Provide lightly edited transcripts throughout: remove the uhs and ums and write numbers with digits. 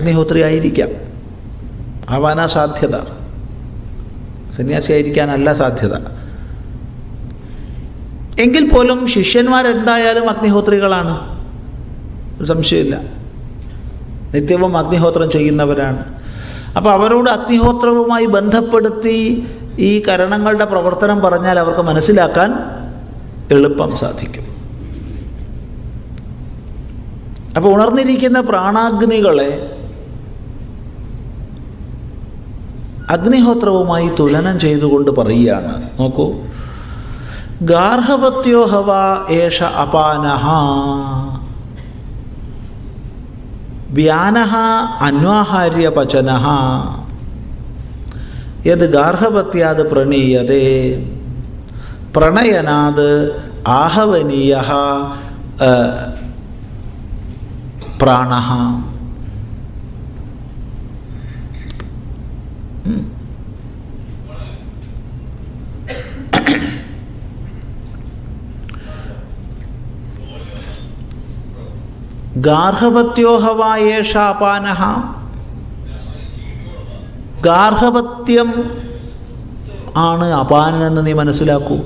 അഗ്നിഹോത്രി ആയിരിക്കാം, ആവാനാ സാധ്യത, സന്യാസി ആയിരിക്കാനല്ല സാധ്യത. എങ്കിൽ പോലും ശിഷ്യന്മാരെന്തായാലും അഗ്നിഹോത്രികളാണ്, ഒരു സംശയമില്ല. നിത്യവും അഗ്നിഹോത്രം ചെയ്യുന്നവരാണ്. അപ്പോൾ അവരോട് അഗ്നിഹോത്രവുമായി ബന്ധപ്പെടുത്തി ഈ കരണങ്ങളുടെ പ്രവർത്തനം പറഞ്ഞാൽ അവർക്ക് മനസ്സിലാക്കാൻ എളുപ്പം സാധിക്കും. അപ്പോൾ ഉണർന്നിരിക്കുന്ന പ്രാണാഗ്നികളെ അഗ്നിഹോത്രവുമായി തുലനം ചെയ്തുകൊണ്ട് പറയുകയാണ്. നോക്കൂ, ഗാർഹപത്യോ ഹവ ഏഷ അപാനഃ വ്യാനഃ അന്വാഹാര്യ പചനഃ യത് ഗാർഹപത്യാത് പ്രണീയതേ പ്രണയനാത് ആഹവനീയഃ പ്രാണഃ. ഗാർഹപത്യോ ഹവ ഏഷ അപാനഃ. ഗാർഹപത്യം ആണ് അപാനനെന്ന് നീ മനസ്സിലാക്കൂ.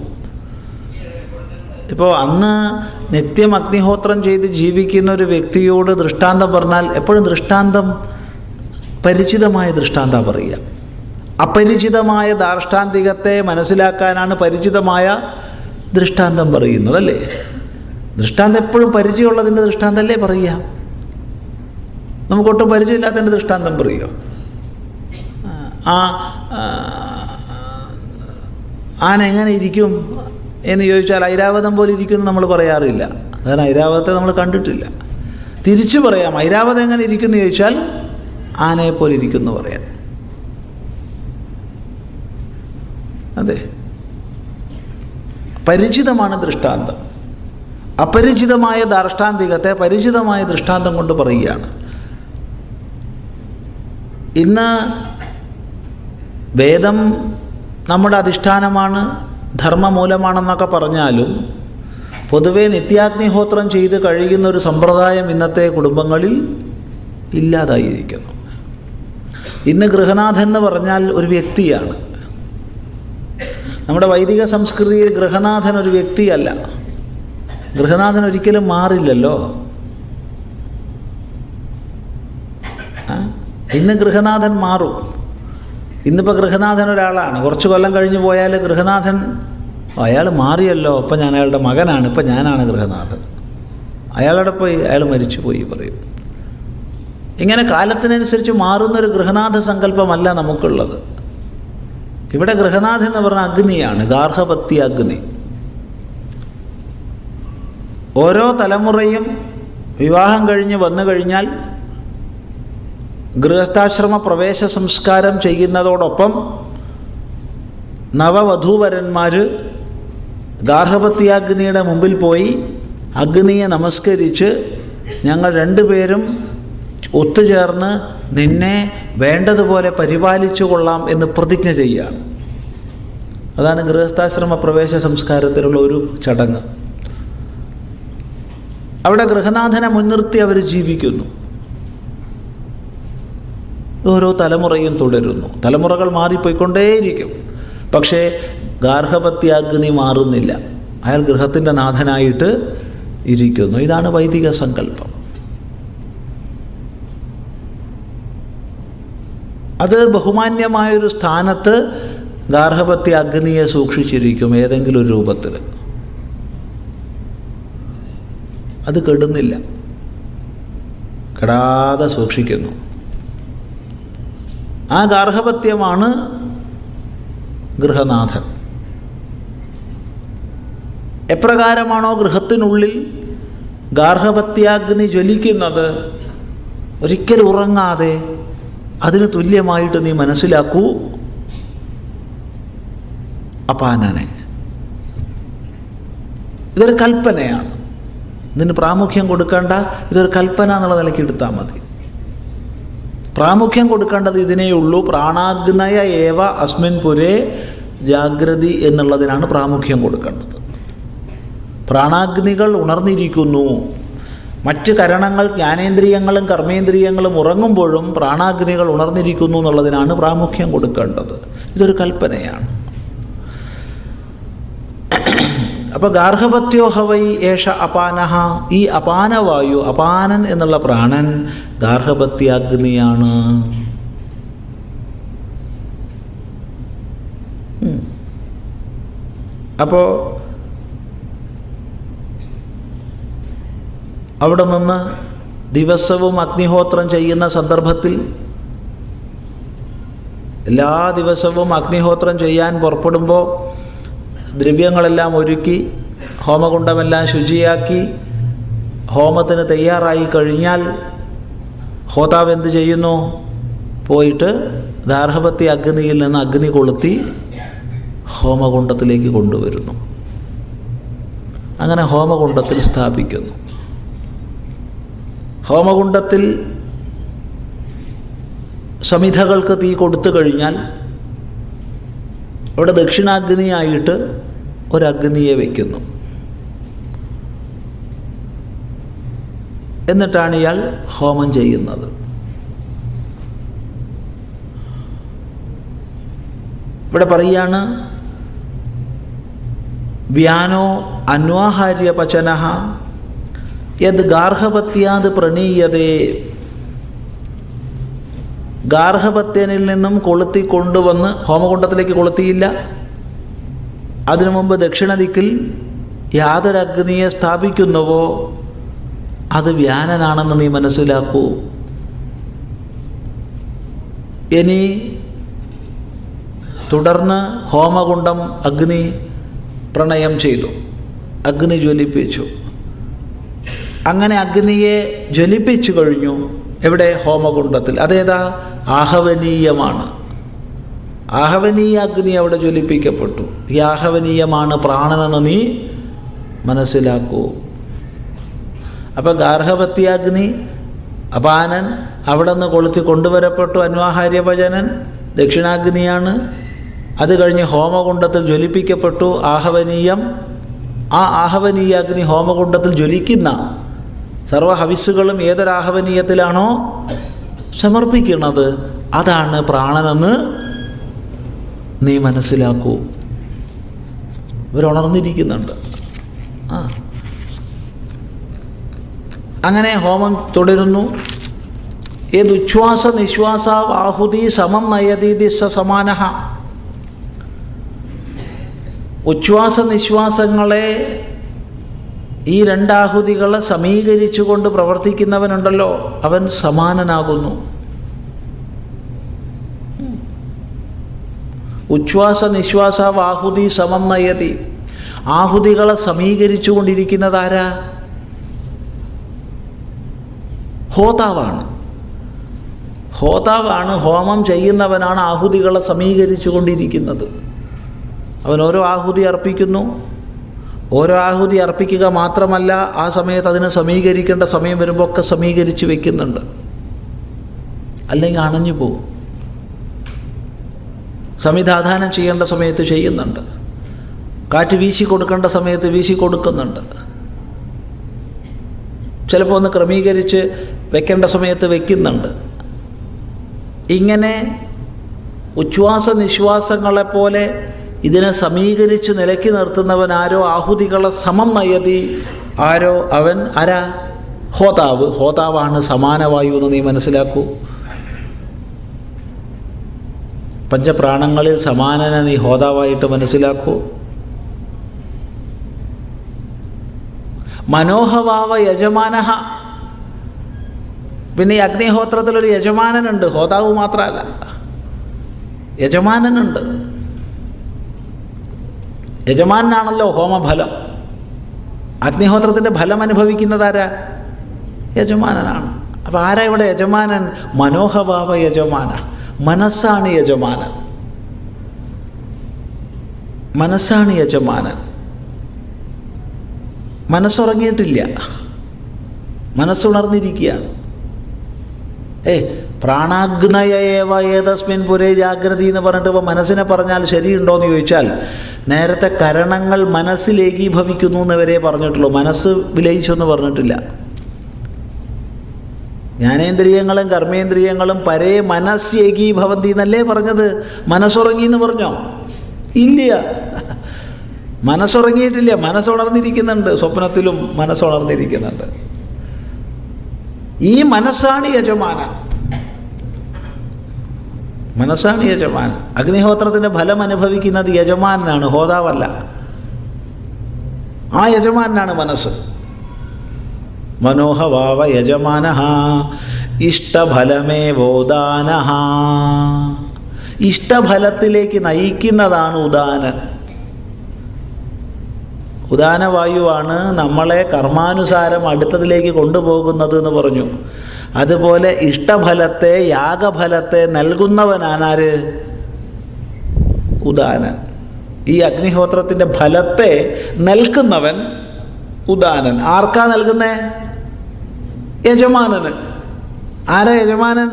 ഇപ്പോൾ അന്ന് നിത്യം അഗ്നിഹോത്രം ചെയ്ത് ജീവിക്കുന്ന ഒരു വ്യക്തിയോട് ദൃഷ്ടാന്തം പറഞ്ഞാൽ എപ്പോഴും ദൃഷ്ടാന്തം പരിചിതമായ ദൃഷ്ടാന്തം പറയുക. അപരിചിതമായ ദാർഷ്ടാന്തികത്തെ മനസ്സിലാക്കാനാണ് പരിചിതമായ ദൃഷ്ടാന്തം പറയുന്നത്, അല്ലേ? ദൃഷ്ടാന്തം എപ്പോഴും പരിചയമുള്ളതിൻ്റെ ദൃഷ്ടാന്തമല്ലേ പറയുക. നമുക്കൊട്ടും പരിചയമില്ലാത്തതിൻ്റെ ദൃഷ്ടാന്തം പറയുമോ? ആന എങ്ങനെ ഇരിക്കും എന്ന് ചോദിച്ചാൽ ഐരാവതം പോലെ ഇരിക്കുമെന്ന് നമ്മൾ പറയാറില്ല. കാരണം ഐരാവതത്തെ നമ്മൾ കണ്ടിട്ടില്ല. തിരിച്ചു പറയാം, ഐരാവതം എങ്ങനെ ഇരിക്കുമെന്ന് ചോദിച്ചാൽ ആനയെപ്പോലെ ഇരിക്കുമെന്ന് പറയാം. അതെ, പരിചിതമാണ് ദൃഷ്ടാന്തം. അപരിചിതമായ ദാർഷ്ടാന്തികത്തെ പരിചിതമായ ദൃഷ്ടാന്തം കൊണ്ട് പറയുകയാണ്. ഇന്ന് വേദം നമ്മുടെ അധിഷ്ഠാനമാണ്, ധർമ്മമൂലമാണെന്നൊക്കെ പറഞ്ഞാലും പൊതുവെ നിത്യാഗ്നിഹോത്രം ചെയ്ത് കഴിയുന്ന ഒരു സമ്പ്രദായം ഇന്നത്തെ കുടുംബങ്ങളിൽ ഇല്ലാതായിരിക്കുന്നു. ഇന്ന് ഗൃഹനാഥൻ എന്ന് പറഞ്ഞാൽ ഒരു വ്യക്തിയാണ്. നമ്മുടെ വൈദിക സംസ്കൃതിയിൽ ഗൃഹനാഥൻ ഒരു വ്യക്തിയല്ല. ഗൃഹനാഥൻ ഒരിക്കലും മാറില്ലല്ലോ. ഇന്ന് ഗൃഹനാഥൻ മാറും. ഇന്നിപ്പോൾ ഗൃഹനാഥൻ ഒരാളാണ്, കുറച്ച് കൊല്ലം കഴിഞ്ഞ് പോയാൽ ഗൃഹനാഥൻ അയാൾ മാറിയല്ലോ, ഇപ്പം ഞാൻ അയാളുടെ മകനാണ്, ഇപ്പം ഞാനാണ് ഗൃഹനാഥൻ. അയാളുടെ പോയി അയാൾ മരിച്ചു പോയി പറയും. ഇങ്ങനെ കാലത്തിനനുസരിച്ച് മാറുന്നൊരു ഗൃഹനാഥ സങ്കല്പമല്ല നമുക്കുള്ളത്. ഇവിടെ ഗൃഹനാഥൻ എന്ന് പറഞ്ഞ അഗ്നിയാണ്, ഗാർഹപത്യ അഗ്നി. ഓരോ തലമുറയും വിവാഹം കഴിഞ്ഞ് വന്നു കഴിഞ്ഞാൽ ഗൃഹസ്ഥാശ്രമ പ്രവേശ സംസ്കാരം ചെയ്യുന്നതോടൊപ്പം നവവധൂവരന്മാർ ഗാർഹപത്യാഗ്നിയുടെ മുമ്പിൽ പോയി അഗ്നിയെ നമസ്കരിച്ച് ഞങ്ങൾ രണ്ടുപേരും ഒത്തുചേർന്ന് നിന്നെ വേണ്ടതുപോലെ പരിപാലിച്ചു കൊള്ളാം എന്ന് പ്രതിജ്ഞ ചെയ്യുകയാണ്. അതാണ് ഗൃഹസ്ഥാശ്രമ പ്രവേശ സംസ്കാരത്തിലുള്ള ഒരു ചടങ്ങ്. അവിടെ ഗൃഹനാഥനെ മുൻനിർത്തി അവർ ജീവിക്കുന്നു. ഓരോ തലമുറയും തുടരുന്നു. തലമുറകൾ മാറിപ്പോയിക്കൊണ്ടേയിരിക്കും. പക്ഷേ ഗാർഹപത്യാഗ്നി മാറുന്നില്ല. അയാൾ ഗൃഹത്തിൻ്റെ നാഥനായിട്ട് ഇരിക്കുന്നു. ഇതാണ് വൈദിക സങ്കല്പം. അത് ബഹുമാന്യമായൊരു സ്ഥാനത്ത് ഗാർഹപത്യാഗ്നിയെ സൂക്ഷിച്ചിരിക്കും ഏതെങ്കിലും ഒരു രൂപത്തിൽ. അത് കെടുന്നില്ല, കെടാതെ സൂക്ഷിക്കുന്നു. ആ ഗാർഹപത്യമാണ് ഗൃഹനാഥൻ. എപ്രകാരമാണോ ഗൃഹത്തിനുള്ളിൽ ഗാർഹപത്യാഗ്നി ജ്വലിക്കുന്നത്, ഒരിക്കലും ഉറങ്ങാതെ അതിന് തുല്യമായിട്ട് നീ മനസ്സിലാക്കൂ അപാനനെ. ഇതൊരു കൽപ്പനയാണ്. ഇതിന് പ്രാമുഖ്യം കൊടുക്കേണ്ട, ഇതൊരു കൽപ്പന എന്നുള്ള നിലയ്ക്ക് എടുത്താൽ മതി. പ്രാമുഖ്യം കൊടുക്കേണ്ടത് ഇതിനേയുള്ളൂ. പ്രാണാഗ്നയ ഏവ അസ്മിൻ പുരേ ജാഗ്രതി എന്നുള്ളതിനാണ് പ്രാമുഖ്യം കൊടുക്കേണ്ടത്. പ്രാണാഗ്നികൾ ഉണർന്നിരിക്കുന്നു. മറ്റ് കരണങ്ങൾ, ജ്ഞാനേന്ദ്രിയങ്ങളും കർമ്മേന്ദ്രിയങ്ങളും ഉറങ്ങുമ്പോഴും പ്രാണാഗ്നികൾ ഉണർന്നിരിക്കുന്നു എന്നുള്ളതിനാണ് പ്രാമുഖ്യം കൊടുക്കേണ്ടത്. ഇതൊരു കൽപ്പനയാണ്. അപ്പോൾ ഗാർഹപത്യോഹവൈ ഏഷ അപാനഹ, ഈ അപാനവായു, അപാനൻ എന്നുള്ള പ്രാണൻ ഗാർഹപത്യാഗ്നിയാണ്. അപ്പോൾ അവിടെ നിന്ന് ദിവസവും അഗ്നിഹോത്രം ചെയ്യുന്ന സന്ദർഭത്തിൽ എല്ലാ ദിവസവും അഗ്നിഹോത്രം ചെയ്യാൻ പുറപ്പെടുമ്പോൾ ദ്രവ്യങ്ങളെല്ലാം ഒരുക്കി ഹോമകുണ്ഡമെല്ലാം ശുചിയാക്കി ഹോമത്തിന് തയ്യാറായി കഴിഞ്ഞാൽ ഹോതാവ് എന്ത് ചെയ്യുന്നു? പോയിട്ട് ഗാർഹപത്യ അഗ്നിയിൽ നിന്ന് അഗ്നി കൊളുത്തി ഹോമകുണ്ഡത്തിലേക്ക് കൊണ്ടുവരുന്നു. അങ്ങനെ ഹോമകുണ്ഡത്തിൽ സ്ഥാപിക്കുന്നു. ഹോമകുണ്ഡത്തിൽ സമിധകൾക്ക് തീ കൊടുത്തു കഴിഞ്ഞാൽ അവിടെ ദക്ഷിണാഗ്നിയായിട്ട് ഒരഗ്നിയെ വയ്ക്കുന്നു. എന്നിട്ടാണ് ഇയാൾ ഹോമം ചെയ്യുന്നത്. ഇവിടെ പറയുകയാണ്, വ്യാനോ അന്വാഹാര്യ പചനഃ യത് ഗാർഹപത്യാത് പ്രണീയതേ. ഗാർഹപത്യനിൽ നിന്നും കൊളുത്തി കൊണ്ടുവന്ന് ഹോമകുണ്ഡത്തിലേക്ക് കൊളുത്തിയില്ല. അതിനു മുമ്പ് ദക്ഷിണദിക്കിൽ യാതൊരഗ്നിയെ സ്ഥാപിക്കുന്നുവോ അത് വ്യാനനാണെന്ന് നീ മനസ്സിലാക്കൂ. ഇനി തുടർന്ന് ഹോമകുണ്ഡം അഗ്നി പ്രണയം ചെയ്തു, അഗ്നി ജ്വലിപ്പിച്ചു. അങ്ങനെ അഗ്നിയെ ജ്വലിപ്പിച്ചു കഴിഞ്ഞു. എവിടെ? ഹോമകുണ്ഡത്തിൽ. അതേതാ? ആഹവനീയമാണ്. ആഹവനീയ അഗ്നി അവിടെ ജ്വലിപ്പിക്കപ്പെട്ടു. ഈ ആഹവനീയമാണ് പ്രാണനെന്ന് നീ മനസ്സിലാക്കൂ. അപ്പം ഗാർഹപത്യാഗ്നി അപാനൻ അവിടെ നിന്ന് കൊളുത്തി കൊണ്ടുവരപ്പെട്ടു. അന്വാഹാര്യഭജനൻ ദക്ഷിണാഗ്നിയാണ്. അത് കഴിഞ്ഞ് ഹോമകുണ്ഡത്തിൽ ജ്വലിപ്പിക്കപ്പെട്ടു ആഹവനീയം. ആ ആഹവനീയാഗ്നി ഹോമകുണ്ഡത്തിൽ ജ്വലിക്കുന്ന സർവഹവിസ്സുകളും ഏതൊരാഹവനീയത്തിലാണോ സമർപ്പിക്കുന്നത് അതാണ് പ്രാണനെന്ന് നീ മനസ്സിലാക്കൂ. ഇവരുണർന്നിരിക്കുന്നുണ്ട്. അങ്ങനെ ഹോമം തുടരുന്നു. ഏതുച്ഛ്വാസ നിശ്വാസാവ് ആഹുതി സമം നയതീതി സമാനഃ. ഉച്ഛ്വാസ നിശ്വാസങ്ങളെ, ഈ രണ്ടാഹുതികളെ സമീകരിച്ചുകൊണ്ട് പ്രവർത്തിക്കുന്നവനുണ്ടല്ലോ അവൻ സമാനനാകുന്നു. ഉച്ഛ്വാസ നിശ്വാസാവ് ആഹുതി സമം നയതി. ആഹുതികളെ സമീകരിച്ചു കൊണ്ടിരിക്കുന്നതാരാ? ഹോതാവാണ്. ഹോതാവാണ്, ഹോമം ചെയ്യുന്നവനാണ് ആഹുതികളെ സമീകരിച്ചു കൊണ്ടിരിക്കുന്നത്. അവൻ ഓരോ ആഹുതി അർപ്പിക്കുന്നു. ഓരോ ആഹുതി അർപ്പിക്കുക മാത്രമല്ല, ആ സമയത്ത് അതിനെ സമീകരിക്കേണ്ട സമയം വരുമ്പോൾ ഒക്കെ സമീകരിച്ച് വെക്കുന്നുണ്ട്. അല്ലെങ്കിൽ അണഞ്ഞു പോകും. സമിധാദാനം ചെയ്യേണ്ട സമയത്ത് ചെയ്യുന്നുണ്ട്. കാറ്റ് വീശി കൊടുക്കേണ്ട സമയത്ത് വീശി കൊടുക്കുന്നുണ്ട്. ചിലപ്പോൾ ഒന്ന് ക്രമീകരിച്ച് വെക്കേണ്ട സമയത്ത് വെക്കുന്നുണ്ട്. ഇങ്ങനെ ഉച്ഛ്വാസ നിശ്വാസങ്ങളെപ്പോലെ ഇതിനെ സമീകരിച്ച് നിലയ്ക്ക് നിർത്തുന്നവൻ ആരോ, ആഹുതികളെ സമം നയതി ആരോ, അവൻ ആരാ? ഹോതാവ്. ഹോതാവാണ് സമാനവായു എന്ന് നീ മനസ്സിലാക്കൂ. പഞ്ചപ്രാണങ്ങളിൽ സമാനനെ നീ ഹോതാവായിട്ട് മനസ്സിലാക്കൂ. മനോഹവാവ യജമാനഃ. പിന്നെ ഈ അഗ്നിഹോത്രത്തിലൊരു യജമാനനുണ്ട്, ഹോതാവ് മാത്രമല്ല, യജമാനനുണ്ട്. യജമാനാണല്ലോ ഹോമഫലം. അഗ്നിഹോത്രത്തിൻ്റെ ഫലം അനുഭവിക്കുന്നതാരാ? യജമാനനാണ്. അപ്പം ആരാ ഇവിടെ യജമാനൻ? മനോഹവാവ യജമാന. മനസ്സാണ് യജമാനൻ. മനസ്സാണ് യജമാനൻ. മനസ്സുറങ്ങിയിട്ടില്ല, മനസ്സുണർന്നിരിക്കുകയാണ്. പ്രാണാഗ്നയേവ ഏതസ്മിൻ പുരേ ജാഗ്രതി എന്ന് പറഞ്ഞിട്ട് ഇപ്പോൾ മനസ്സിനെ പറഞ്ഞാൽ ശരിയുണ്ടോ എന്ന് ചോദിച്ചാൽ, നേരത്തെ കരണങ്ങൾ മനസ്സിൽ ഏകീഭവിക്കുന്നു എന്നവരെ പറഞ്ഞിട്ടുള്ളൂ, മനസ്സ് വിലയിച്ചു എന്ന് പറഞ്ഞിട്ടില്ല. ജ്ഞാനേന്ദ്രിയങ്ങളും കർമ്മേന്ദ്രിയങ്ങളും പരേ മനസ്യേകീഭവന്തി എന്നല്ലേ പറഞ്ഞത്? മനസ്സുറങ്ങി എന്ന് പറഞ്ഞോ? ഇല്ല, മനസ്സുറങ്ങിയിട്ടില്ല. മനസ്സുണർന്നിരിക്കുന്നുണ്ട്. സ്വപ്നത്തിലും മനസ്സുണർന്നിരിക്കുന്നുണ്ട്. ഈ മനസ്സാണ് യജമാനൻ. മനസ്സാണ് യജമാനൻ. അഗ്നിഹോത്രത്തിൻ്റെ ഫലം അനുഭവിക്കുന്നത് യജമാനാണ്, ഹോതാവല്ല. ആ യജമാനാണ് മനസ്സ്. മനോഹവാവ യജമാനഃ ഇഷ്ടഫലമേവോദാനഃ. ഇഷ്ടഫലത്തിലേക്ക് നയിക്കുന്നതാണ് ഉദാനൻ. ഉദാനവായുവാണ് നമ്മളെ കർമാനുസാരം അടുത്തതിലേക്ക് കൊണ്ടുപോകുന്നത് എന്ന് പറഞ്ഞു. അതുപോലെ ഇഷ്ടഫലത്തെ, യാഗഫലത്തെ നൽകുന്നവനാനാര്? ഉദാനൻ. ഈ അഗ്നിഹോത്രത്തിൻ്റെ ഫലത്തെ നൽകുന്നവൻ ഉദാനൻ. ആർക്കാ നൽകുന്നേ? യജമാനന്. ആരാ യജമാനൻ?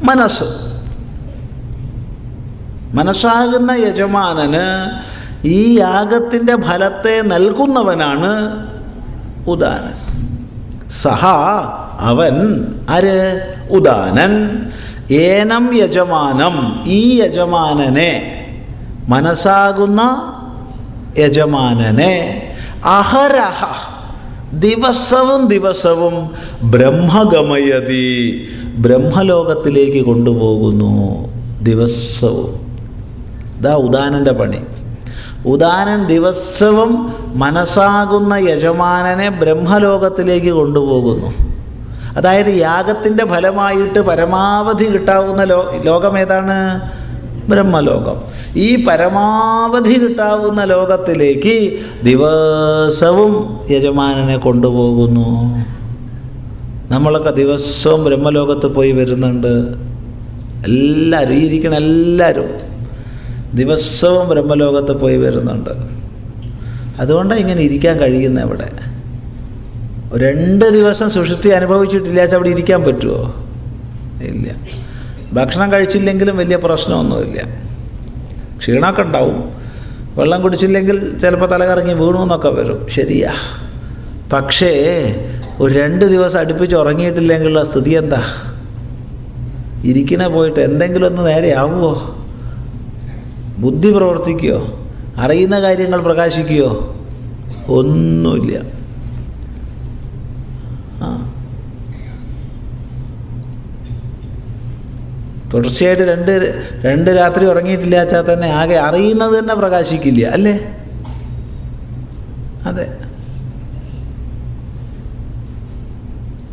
മനസ്സ്. മനസ്സാകുന്ന യജമാനന് ഈ യാഗത്തിൻ്റെ ഫലത്തെ നൽകുന്നവനാണ് ഉദാനൻ. സഹ അവൻ, ആര്? ഉദാനൻ. ഏനം യജമാനം, ഈ യജമാനനെ, മനസ്സാകുന്ന യജമാനനെ അഹരഹ, ദിവസവും ദിവസവും ബ്രഹ്മഗമയതി, ബ്രഹ്മലോകത്തിലേക്ക് കൊണ്ടുപോകുന്നു. ദിവസവും. ഇതാ ഉദാനൻ്റെ പണി. ഉദാനൻ ദിവസവും മനസ്സാകുന്ന യജമാനനെ ബ്രഹ്മലോകത്തിലേക്ക് കൊണ്ടുപോകുന്നു. അതായത് യാഗത്തിൻ്റെ ഫലമായിട്ട് പരമാവധി കിട്ടാവുന്ന ലോകം ഏതാണ്? ബ്രഹ്മലോകം. ഈ പരമാവധി കിട്ടാവുന്ന ലോകത്തിലേക്ക് ദിവസവും യജമാനനെ കൊണ്ടുപോകുന്നു. നമ്മളൊക്കെ ദിവസവും ബ്രഹ്മലോകത്ത് പോയി വരുന്നുണ്ട്. എല്ലാവരും, ഈ ഇരിക്കണ എല്ലാവരും ദിവസവും ബ്രഹ്മലോകത്ത് പോയി വരുന്നുണ്ട്. അതുകൊണ്ടാണ് ഇങ്ങനെ ഇരിക്കാൻ കഴിയുന്നത്. അവിടെ 2 ദിവസം സുഷുപ്തി അനുഭവിച്ചിട്ടില്ലാച്ച അവിടെ ഇരിക്കാൻ പറ്റുമോ? ഇല്ല. ഭക്ഷണം കഴിച്ചില്ലെങ്കിലും വലിയ പ്രശ്നമൊന്നുമില്ല. ക്ഷീണമൊക്കെ ഉണ്ടാവും. വെള്ളം കുടിച്ചില്ലെങ്കിൽ ചിലപ്പോൾ തലകറങ്ങി വീണു എന്നൊക്കെ വരും, ശരിയാ. പക്ഷേ ഒരു 2 ദിവസം അടുപ്പിച്ച് ഉറങ്ങിയിട്ടില്ലെങ്കിലുള്ള സ്ഥിതി എന്താ? ഇരിക്കണ പോയിട്ട് എന്തെങ്കിലും ഒന്ന് നേരെയാവുമോ? ബുദ്ധി പ്രവർത്തിക്കുകയോ? അറിയുന്ന കാര്യങ്ങൾ പ്രകാശിക്കുകയോ? ഒന്നുമില്ല. തുടർച്ചയായിട്ട് രണ്ട് രാത്രി ഉറങ്ങിയിട്ടില്ല വെച്ചാൽ തന്നെ ആകെ അറിയുന്നത് തന്നെ പ്രകാശിക്കില്ല, അല്ലേ? അതെ.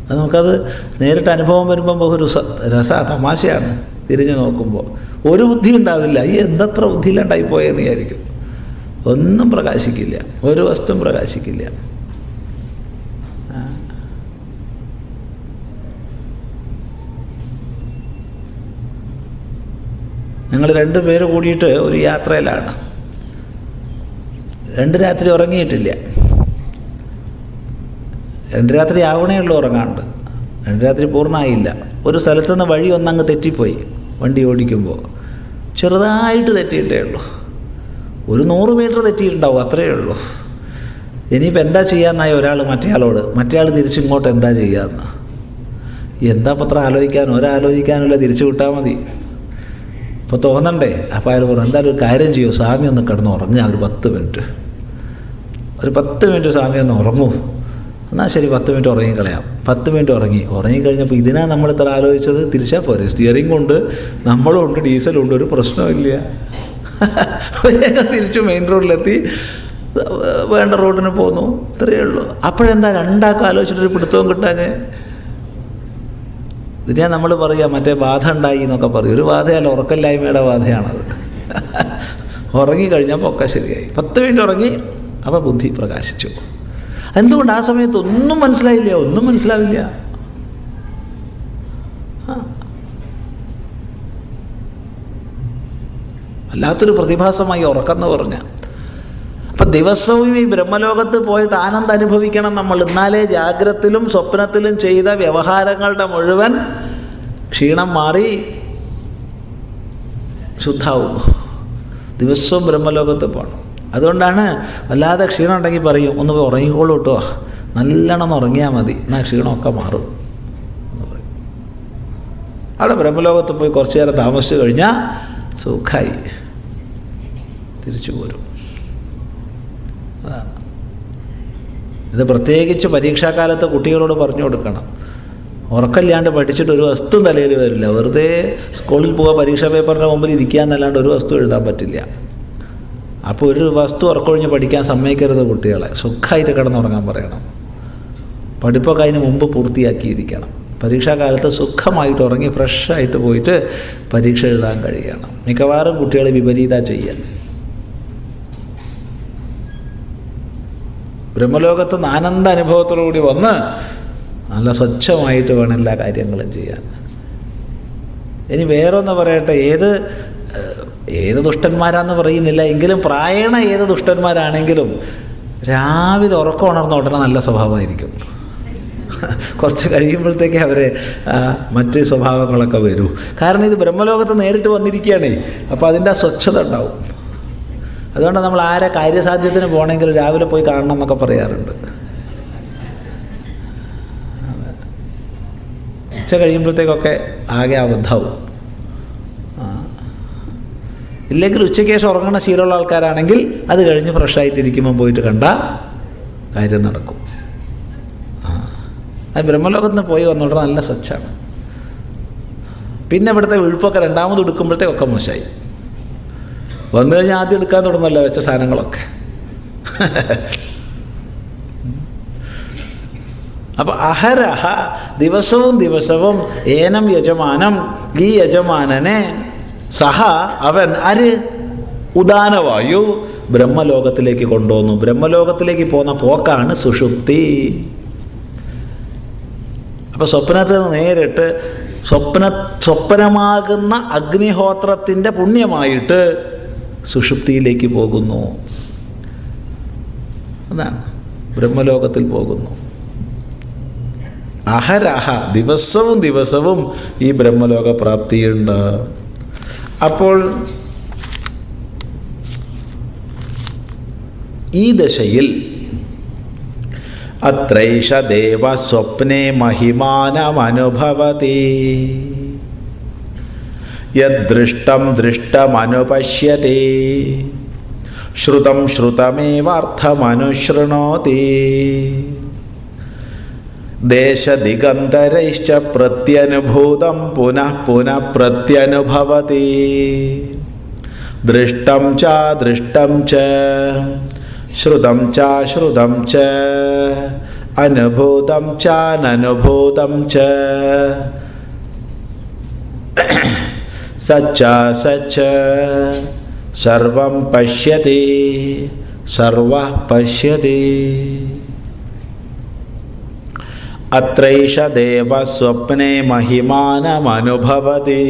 അത് നമുക്കത് നേരിട്ട് അനുഭവം വരുമ്പം ബഹു തമാശയാണ്. തിരിഞ്ഞു നോക്കുമ്പോൾ ഒരു ബുദ്ധി ഉണ്ടാവില്ല. ഈ എന്തത്ര ബുദ്ധിയിലുണ്ടായി പോയെന്ന് വിചാരിക്കും. ഒന്നും പ്രകാശിക്കില്ല, ഒരു വസ്തുവും പ്രകാശിക്കില്ല. ഞങ്ങൾ 2 പേര് കൂടിയിട്ട് ഒരു യാത്രയിലാണ്. 2 രാത്രി ഉറങ്ങിയിട്ടില്ല. 2 രാത്രി ആവണേ ഉള്ളൂ ഉറങ്ങാണ്ട്. 2 രാത്രി പൂർണ്ണമായില്ല. ഒരു സ്ഥലത്തുനിന്ന് വഴി ഒന്നങ്ങ് തെറ്റിപ്പോയി. വണ്ടി ഓടിക്കുമ്പോൾ ചെറുതായിട്ട് തെറ്റിയിട്ടേ ഉള്ളൂ. ഒരു 100 മീറ്റർ തെറ്റിയിട്ടുണ്ടാവും, അത്രയേ ഉള്ളൂ. ഇനിയിപ്പോൾ എന്താ ചെയ്യാമെന്നായി ഒരാൾ മറ്റേയാൾ തിരിച്ചിങ്ങോട്ട് എന്താ ചെയ്യാമെന്ന്. എന്താ പത്രം ഒരാലോചിക്കാനുള്ള തിരിച്ചു വിട്ടാൽ മതി. ഇപ്പോൾ തോന്നണ്ടേ? അപ്പോൾ അയാൾ പറഞ്ഞു, എന്തായാലും ഒരു കാര്യം ചെയ്യൂ, സ്വാമി ഒന്ന് കിടന്ന് ഉറങ്ങുക ഒരു 10 മിനിറ്റ്. ഒരു 10 മിനിറ്റ് സ്വാമി ഒന്ന് ഉറങ്ങൂ. എന്നാൽ ശരി, 10 മിനിറ്റ് ഉറങ്ങിക്കളയാം. 10 മിനിറ്റ് ഉറങ്ങിക്കഴിഞ്ഞപ്പോൾ ഇതിനാ നമ്മൾ ഇത്ര ആലോചിച്ചത്. തിരിച്ചാൽ പോരെ, സ്റ്റിയറിംഗ് കൊണ്ട്, നമ്മളും ഉണ്ട്, ഡീസലുണ്ട്, ഒരു പ്രശ്നമില്ല. വേഗം തിരിച്ചു മെയിൻ റോഡിലെത്തി വേണ്ട റോഡിന് പോന്നു. ഇത്രയേ ഉള്ളൂ. അപ്പോഴെന്താ രണ്ടാൾക്കും ആലോചിച്ചിട്ടൊരു പിടുത്തവും കിട്ടാൻ? ഇതിനാ നമ്മൾ പറയുക മറ്റേ ബാധ ഉണ്ടായി എന്നൊക്കെ പറയും. ഒരു ബാധയല്ല, ഉറക്കമില്ലായ്മയുടെ ബാധയാണത്. ഉറങ്ങിക്കഴിഞ്ഞപ്പോൾ ഒക്കെ ശരിയായി. 10 മിനിറ്റ് ഉറങ്ങി, അപ്പോൾ ബുദ്ധി പ്രകാശിച്ചു. എന്തുകൊണ്ട് ആ സമയത്ത് ഒന്നും മനസ്സിലായില്ല? ഒന്നും മനസ്സിലാവില്ല. വല്ലാത്തൊരു പ്രതിഭാസമായി ഉറക്കം എന്ന് പറഞ്ഞാൽ. അപ്പം ദിവസവും ഈ ബ്രഹ്മലോകത്ത് പോയിട്ട് ആനന്ദം അനുഭവിക്കണം നമ്മൾ. എന്നാലേ ജാഗ്രതത്തിലും സ്വപ്നത്തിലും ചെയ്ത വ്യവഹാരങ്ങളുടെ മുഴുവൻ ക്ഷീണം മാറി ശുദ്ധാവുള്ളൂ. ദിവസവും ബ്രഹ്മലോകത്ത് പോകണം. അതുകൊണ്ടാണ് വല്ലാതെ ക്ഷീണം ഉണ്ടെങ്കിൽ പറയും, ഒന്ന് ഉറങ്ങിക്കോളൂ കേട്ടോ, നല്ലോണം ഒന്ന് ഉറങ്ങിയാൽ മതി, എന്നാൽ ക്ഷീണമൊക്കെ മാറും എന്ന് പറയും. അവിടെ ബ്രഹ്മലോകത്ത് പോയി കുറച്ചു നേരം താമസിച്ചു കഴിഞ്ഞാൽ സുഖമായി തിരിച്ചു പോരും. അതാണ് ഇത്. പ്രത്യേകിച്ച് പരീക്ഷാക്കാലത്ത് കുട്ടികളോട് പറഞ്ഞു കൊടുക്കണം. ഉറക്കമില്ലാണ്ട് പഠിച്ചിട്ട് ഒരു വസ്തു തലയിൽ വരില്ല. വെറുതെ സ്കൂളിൽ പോവുക, പരീക്ഷാ പേപ്പറിൻ്റെ മുമ്പിൽ ഇരിക്കാന്നല്ലാണ്ട് ഒരു വസ്തു എഴുതാൻ പറ്റില്ല. അപ്പോൾ ഒരു വസ്തു ഉറക്കൊഴിഞ്ഞ് പഠിക്കാൻ സമ്മതിക്കരുത് കുട്ടികളെ. സുഖമായിട്ട് കിടന്നുറങ്ങാൻ പറയണം. പഠിപ്പൊക്കെ അതിന് മുമ്പ് പൂർത്തിയാക്കിയിരിക്കണം. പരീക്ഷാകാലത്ത് സുഖമായിട്ട് ഉറങ്ങി ഫ്രഷായിട്ട് പോയിട്ട് പരീക്ഷ എഴുതാൻ കഴിയണം. മിക്കവാറും കുട്ടികൾ വിപരീത ചെയ്യാൻ. ബ്രഹ്മലോകത്ത് ആനന്ദ അനുഭവത്തോടുകൂടി വന്ന് നല്ല സ്വച്ഛമായിട്ട് വേണം എല്ലാ കാര്യങ്ങളും ചെയ്യാൻ. ഇനി വേറൊന്ന് പറയട്ടെ, ഏത് ദുഷ്ടന്മാരാന്ന് പറയുന്നില്ല, എങ്കിലും പ്രായണ ഏത് ദുഷ്ടന്മാരാണെങ്കിലും രാവിലെ ഉറക്കം ഉണർന്ന ഉടനെ നല്ല സ്വഭാവമായിരിക്കും. കുറച്ച് കഴിയുമ്പോഴത്തേക്ക് അവരെ മറ്റ് സ്വഭാവങ്ങളൊക്കെ വരൂ. കാരണം ഇത് ബ്രഹ്മലോകത്ത് നേരിട്ട് വന്നിരിക്കുകയാണേ. അപ്പോൾ അതിൻ്റെ ആ സ്വച്ഛത ഉണ്ടാവും. അതുകൊണ്ട് നമ്മൾ ആരെ കാര്യസാധ്യത്തിന് പോകണമെങ്കിൽ രാവിലെ പോയി കാണണം എന്നൊക്കെ പറയാറുണ്ട്. ഉച്ച കഴിയുമ്പോഴത്തേക്കൊക്കെ ആകെ അബദ്ധമാവും. ഇല്ലെങ്കിൽ ഉച്ചയ്ക്ക് ശേഷം ഉറങ്ങണ ശീലമുള്ള ആൾക്കാരാണെങ്കിൽ അത് കഴിഞ്ഞ് ഫ്രഷായിട്ടിരിക്കുമ്പോൾ പോയിട്ട് കണ്ട കാര്യം നടക്കും. അത് ബ്രഹ്മലോകത്ത് നിന്ന് പോയി വന്നോട്ടെ നല്ല സ്വച്ഛമാണ്. പിന്നെ ഇവിടുത്തെ വിഴുപ്പൊക്കെ രണ്ടാമത് എടുക്കുമ്പോഴത്തേക്കൊക്കെ മോശമായി. വന്നു കഴിഞ്ഞാൽ ആദ്യം എടുക്കാൻ തുടങ്ങുമല്ലോ വെച്ച സാധനങ്ങളൊക്കെ. അപ്പം അഹരഹ ദിവസവും ഏനം യജമാനം, ഈ യജമാനനെ സഹ അവൻ ആര് ഉദാനവായു ബ്രഹ്മലോകത്തിലേക്ക് കൊണ്ടുവന്നു. ബ്രഹ്മലോകത്തിലേക്ക് പോകുന്ന പോക്കാണ് സുഷുപ്തി. അപ്പോൾ സ്വപ്നത്തിൽ നിന്ന് നേരിട്ട് സ്വപ്നമാകുന്ന അഗ്നിഹോത്രത്തിൻ്റെ പുണ്യമായിട്ട് സുഷുപ്തിയിലേക്ക് പോകുന്നു. അതാണ് ബ്രഹ്മലോകത്തിൽ പോകുന്നു. അഹരഹ ദിവസവും ഈ ബ്രഹ്മലോക പ്രാപ്തിയുണ്ട്. അപ്പോൾ ഈ ദശയിൽ അത്രൈഷ ദേവ സ്വപ്നെ മഹിമാനമനുഭവതി യദ്ദൃഷ്ടം ദൃഷ്ടമനുപശ്യതി ശ്രുതം ശ്രുതമേവാർത്ഥമനുശൃണോതി ദേശദിഗന്തരൈശ്ച പ്രത്യനുഭൂതം പുനഃ പുനഃ പ്രത്യനുഭവതി ദൃഷ്ടം ച ദൃഷ്ടം ച ശ്രുതം ച ശ്രുതം ച അനുഭൂതം ച നനുഭൂതം ച സച്ച സച്ച സർവം പശ്യതി സർവഃ പശ്യതി. അത്രൈഷ ദേവ സ്വപ്നെ മഹിമാനമനുഭവതി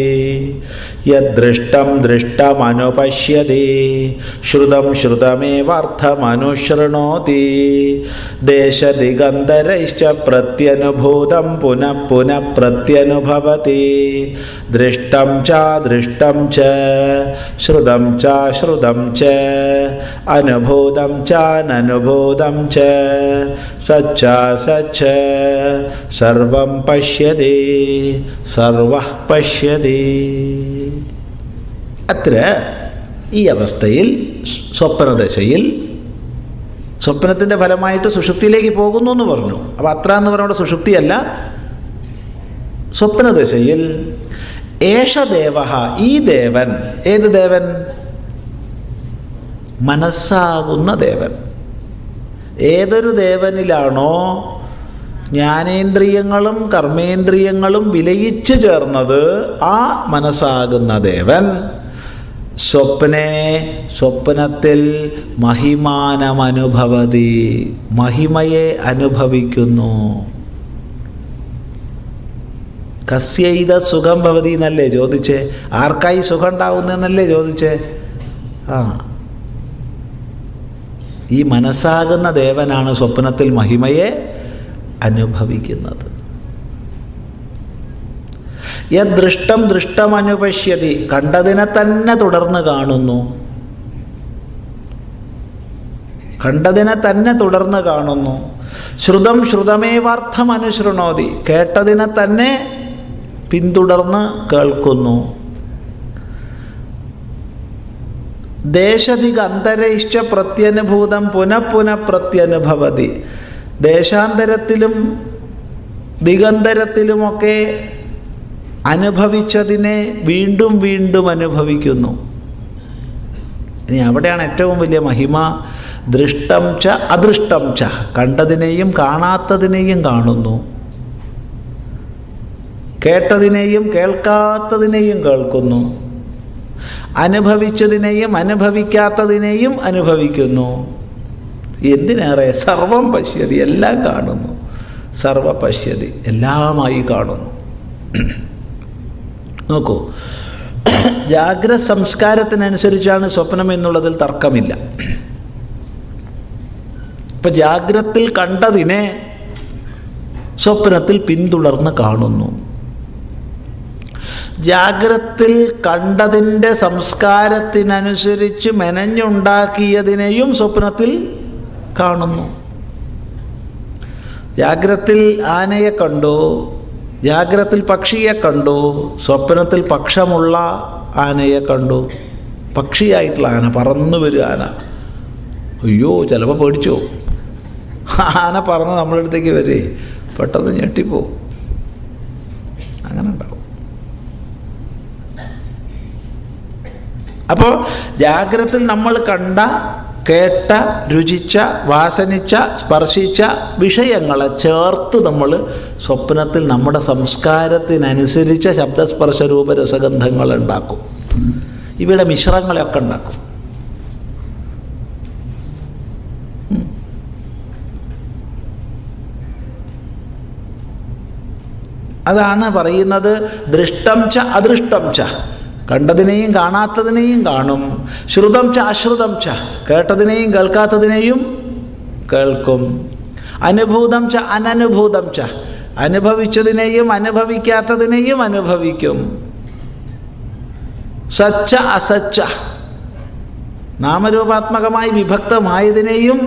യദ്ദൃഷ്ടം ദൃഷ്ടമനുപശ്യതി ശ്രുതം ശ്രുതമേവാർത്ഥമനുശൃണോതി ദേശദിഗന്തരൈശ്ച പ്രത്യനുഭൂതം പുനഃ പുനഃ പ്രത്യനുഭവതി ദൃഷ്ടം ച ദൃഷ്ടം ച ശ്രുതം ച ശ്രുതം ച അനുഭൂതം ച നനുഭൂതം ച സച്ച സച്ച സർവം പശ്യതി സർവഃ പശ്യതി. അത്ര ഈ അവസ്ഥയിൽ സ്വപ്നദശയിൽ സ്വപ്നത്തിൻ്റെ ഫലമായിട്ട് സുഷുപ്തിയിലേക്ക് പോകുന്നു എന്ന് പറഞ്ഞു. അപ്പോൾ അത്ര എന്ന് പറയുന്നത് സുഷുപ്തിയല്ല, സ്വപ്നദശയിൽ ഏഷ ദേവ ഈ ദേവൻ. ഏത് ദേവൻ? മനസ്സാകുന്ന ദേവൻ. ഏതൊരു ദേവനിലാണോ ജ്ഞാനേന്ദ്രിയങ്ങളും കർമ്മേന്ദ്രിയങ്ങളും വിലയിച്ചു ചേർന്നത് ആ മനസ്സാകുന്ന ദേവൻ സ്വപ്നത്തിൽ മഹിമാനമനുഭവതി മഹിമയെ അനുഭവിക്കുന്നു. കസ്യൈത സുഖം ഭവതി എന്നല്ലേ ചോദിച്ചേ? ആർക്കായി സുഖം ഉണ്ടാവുന്നതെന്നല്ലേ ചോദിച്ചേ? ഈ മനസ്സാകുന്ന ദേവനാണ് സ്വപ്നത്തിൽ മഹിമയെ അനുഭവിക്കുന്നത്. യദ്ദൃഷ്ടം ദൃഷ്ടമനുപശ്യതി കണ്ടതിനെ തന്നെ തുടർന്ന് കാണുന്നു. കണ്ടതിനെ തന്നെ തുടർന്ന് ശ്രുതം ശ്രുതമേവാർത്ഥമനുശൃണോതി കേട്ടതിനെ തന്നെ പിന്തുടർന്ന് കേൾക്കുന്നു. ദേശദിഗന്തരൈശ്ച പ്രത്യനുഭൂതം പുനഃ പ്രത്യനുഭവതി. ദേശാന്തരത്തിലും ദിഗന്തരത്തിലുമൊക്കെ അനുഭവിച്ചതിനെ വീണ്ടും വീണ്ടും അനുഭവിക്കുന്നു. ഇനി അവിടെയാണ് ഏറ്റവും വലിയ മഹിമ. ദൃഷ്ടം ച അദൃഷ്ടം ച, കണ്ടതിനെയും കാണാത്തതിനെയും കാണുന്നു, കേട്ടതിനെയും കേൾക്കാത്തതിനെയും കേൾക്കുന്നു, അനുഭവിച്ചതിനെയും അനുഭവിക്കാത്തതിനെയും അനുഭവിക്കുന്നു. എന്തിനേറെ സർവം പശ്യതി, എല്ലാം കാണുന്നു. സർവ പശ്യതി, എല്ലാമായി കാണുന്നു. നോക്കൂ, ജാഗ്രത സംസ്കാരത്തിനനുസരിച്ചാണ് സ്വപ്നം എന്നുള്ളതിൽ തർക്കമില്ല. ഇപ്പം ജാഗ്രത്തിൽ കണ്ടതിനെ സ്വപ്നത്തിൽ പിന്തുടർന്ന് കാണുന്നു. ജാഗ്രത്തിൽ കണ്ടതിൻ്റെ സംസ്കാരത്തിനനുസരിച്ച് മെനഞ്ഞുണ്ടാക്കിയതിനെയും സ്വപ്നത്തിൽ കാണുന്നു. ജാഗ്രത്തിൽ ആനയെ കണ്ടു, ജാഗ്രത്തിൽ പക്ഷിയെ കണ്ടു, സ്വപ്നത്തിൽ പക്ഷമുള്ള ആനയെ കണ്ടു. പക്ഷിയായിട്ടുള്ള ആന, പറന്നു വരും ആന. അയ്യോ, ചിലപ്പോൾ പേടിച്ചോ. ആന പറന്ന് നമ്മുടെ അടുത്തേക്ക് വരേ, പെട്ടെന്ന് ഞെട്ടിപ്പോവും. അങ്ങനെ ഉണ്ടാവും. അപ്പോൾ ജാഗ്രതത്തിൽ നമ്മൾ കണ്ട, കേട്ട, രുചിച്ച, വാസനിച്ച, സ്പർശിച്ച വിഷയങ്ങളെ ചേർത്ത് നമ്മൾ സ്വപ്നത്തിൽ നമ്മുടെ സംസ്കാരത്തിനനുസരിച്ച ശബ്ദസ്പർശ രൂപരസഗന്ധങ്ങൾ ഉണ്ടാക്കും. ഇവയുടെ മിശ്രങ്ങളെയൊക്കെ ഉണ്ടാക്കും. അതാണ് പറയുന്നത് ദൃഷ്ടം ച അദൃഷ്ടം ച, കണ്ടതിനെയും കാണാത്തതിനെയും കാണും. ശ്രുതം ച അശ്രുതം ച, കേട്ടതിനെയും കേൾക്കാത്തതിനെയും കേൾക്കും. അനുഭൂതം ച അനനുഭൂതം ച, അനുഭവിച്ചതിനെയും അനുഭവിക്കാത്തതിനെയും അനുഭവിക്കും. സച്ച അസച്ച, നാമരൂപാത്മകമായി വിഭക്തമായതിനെയും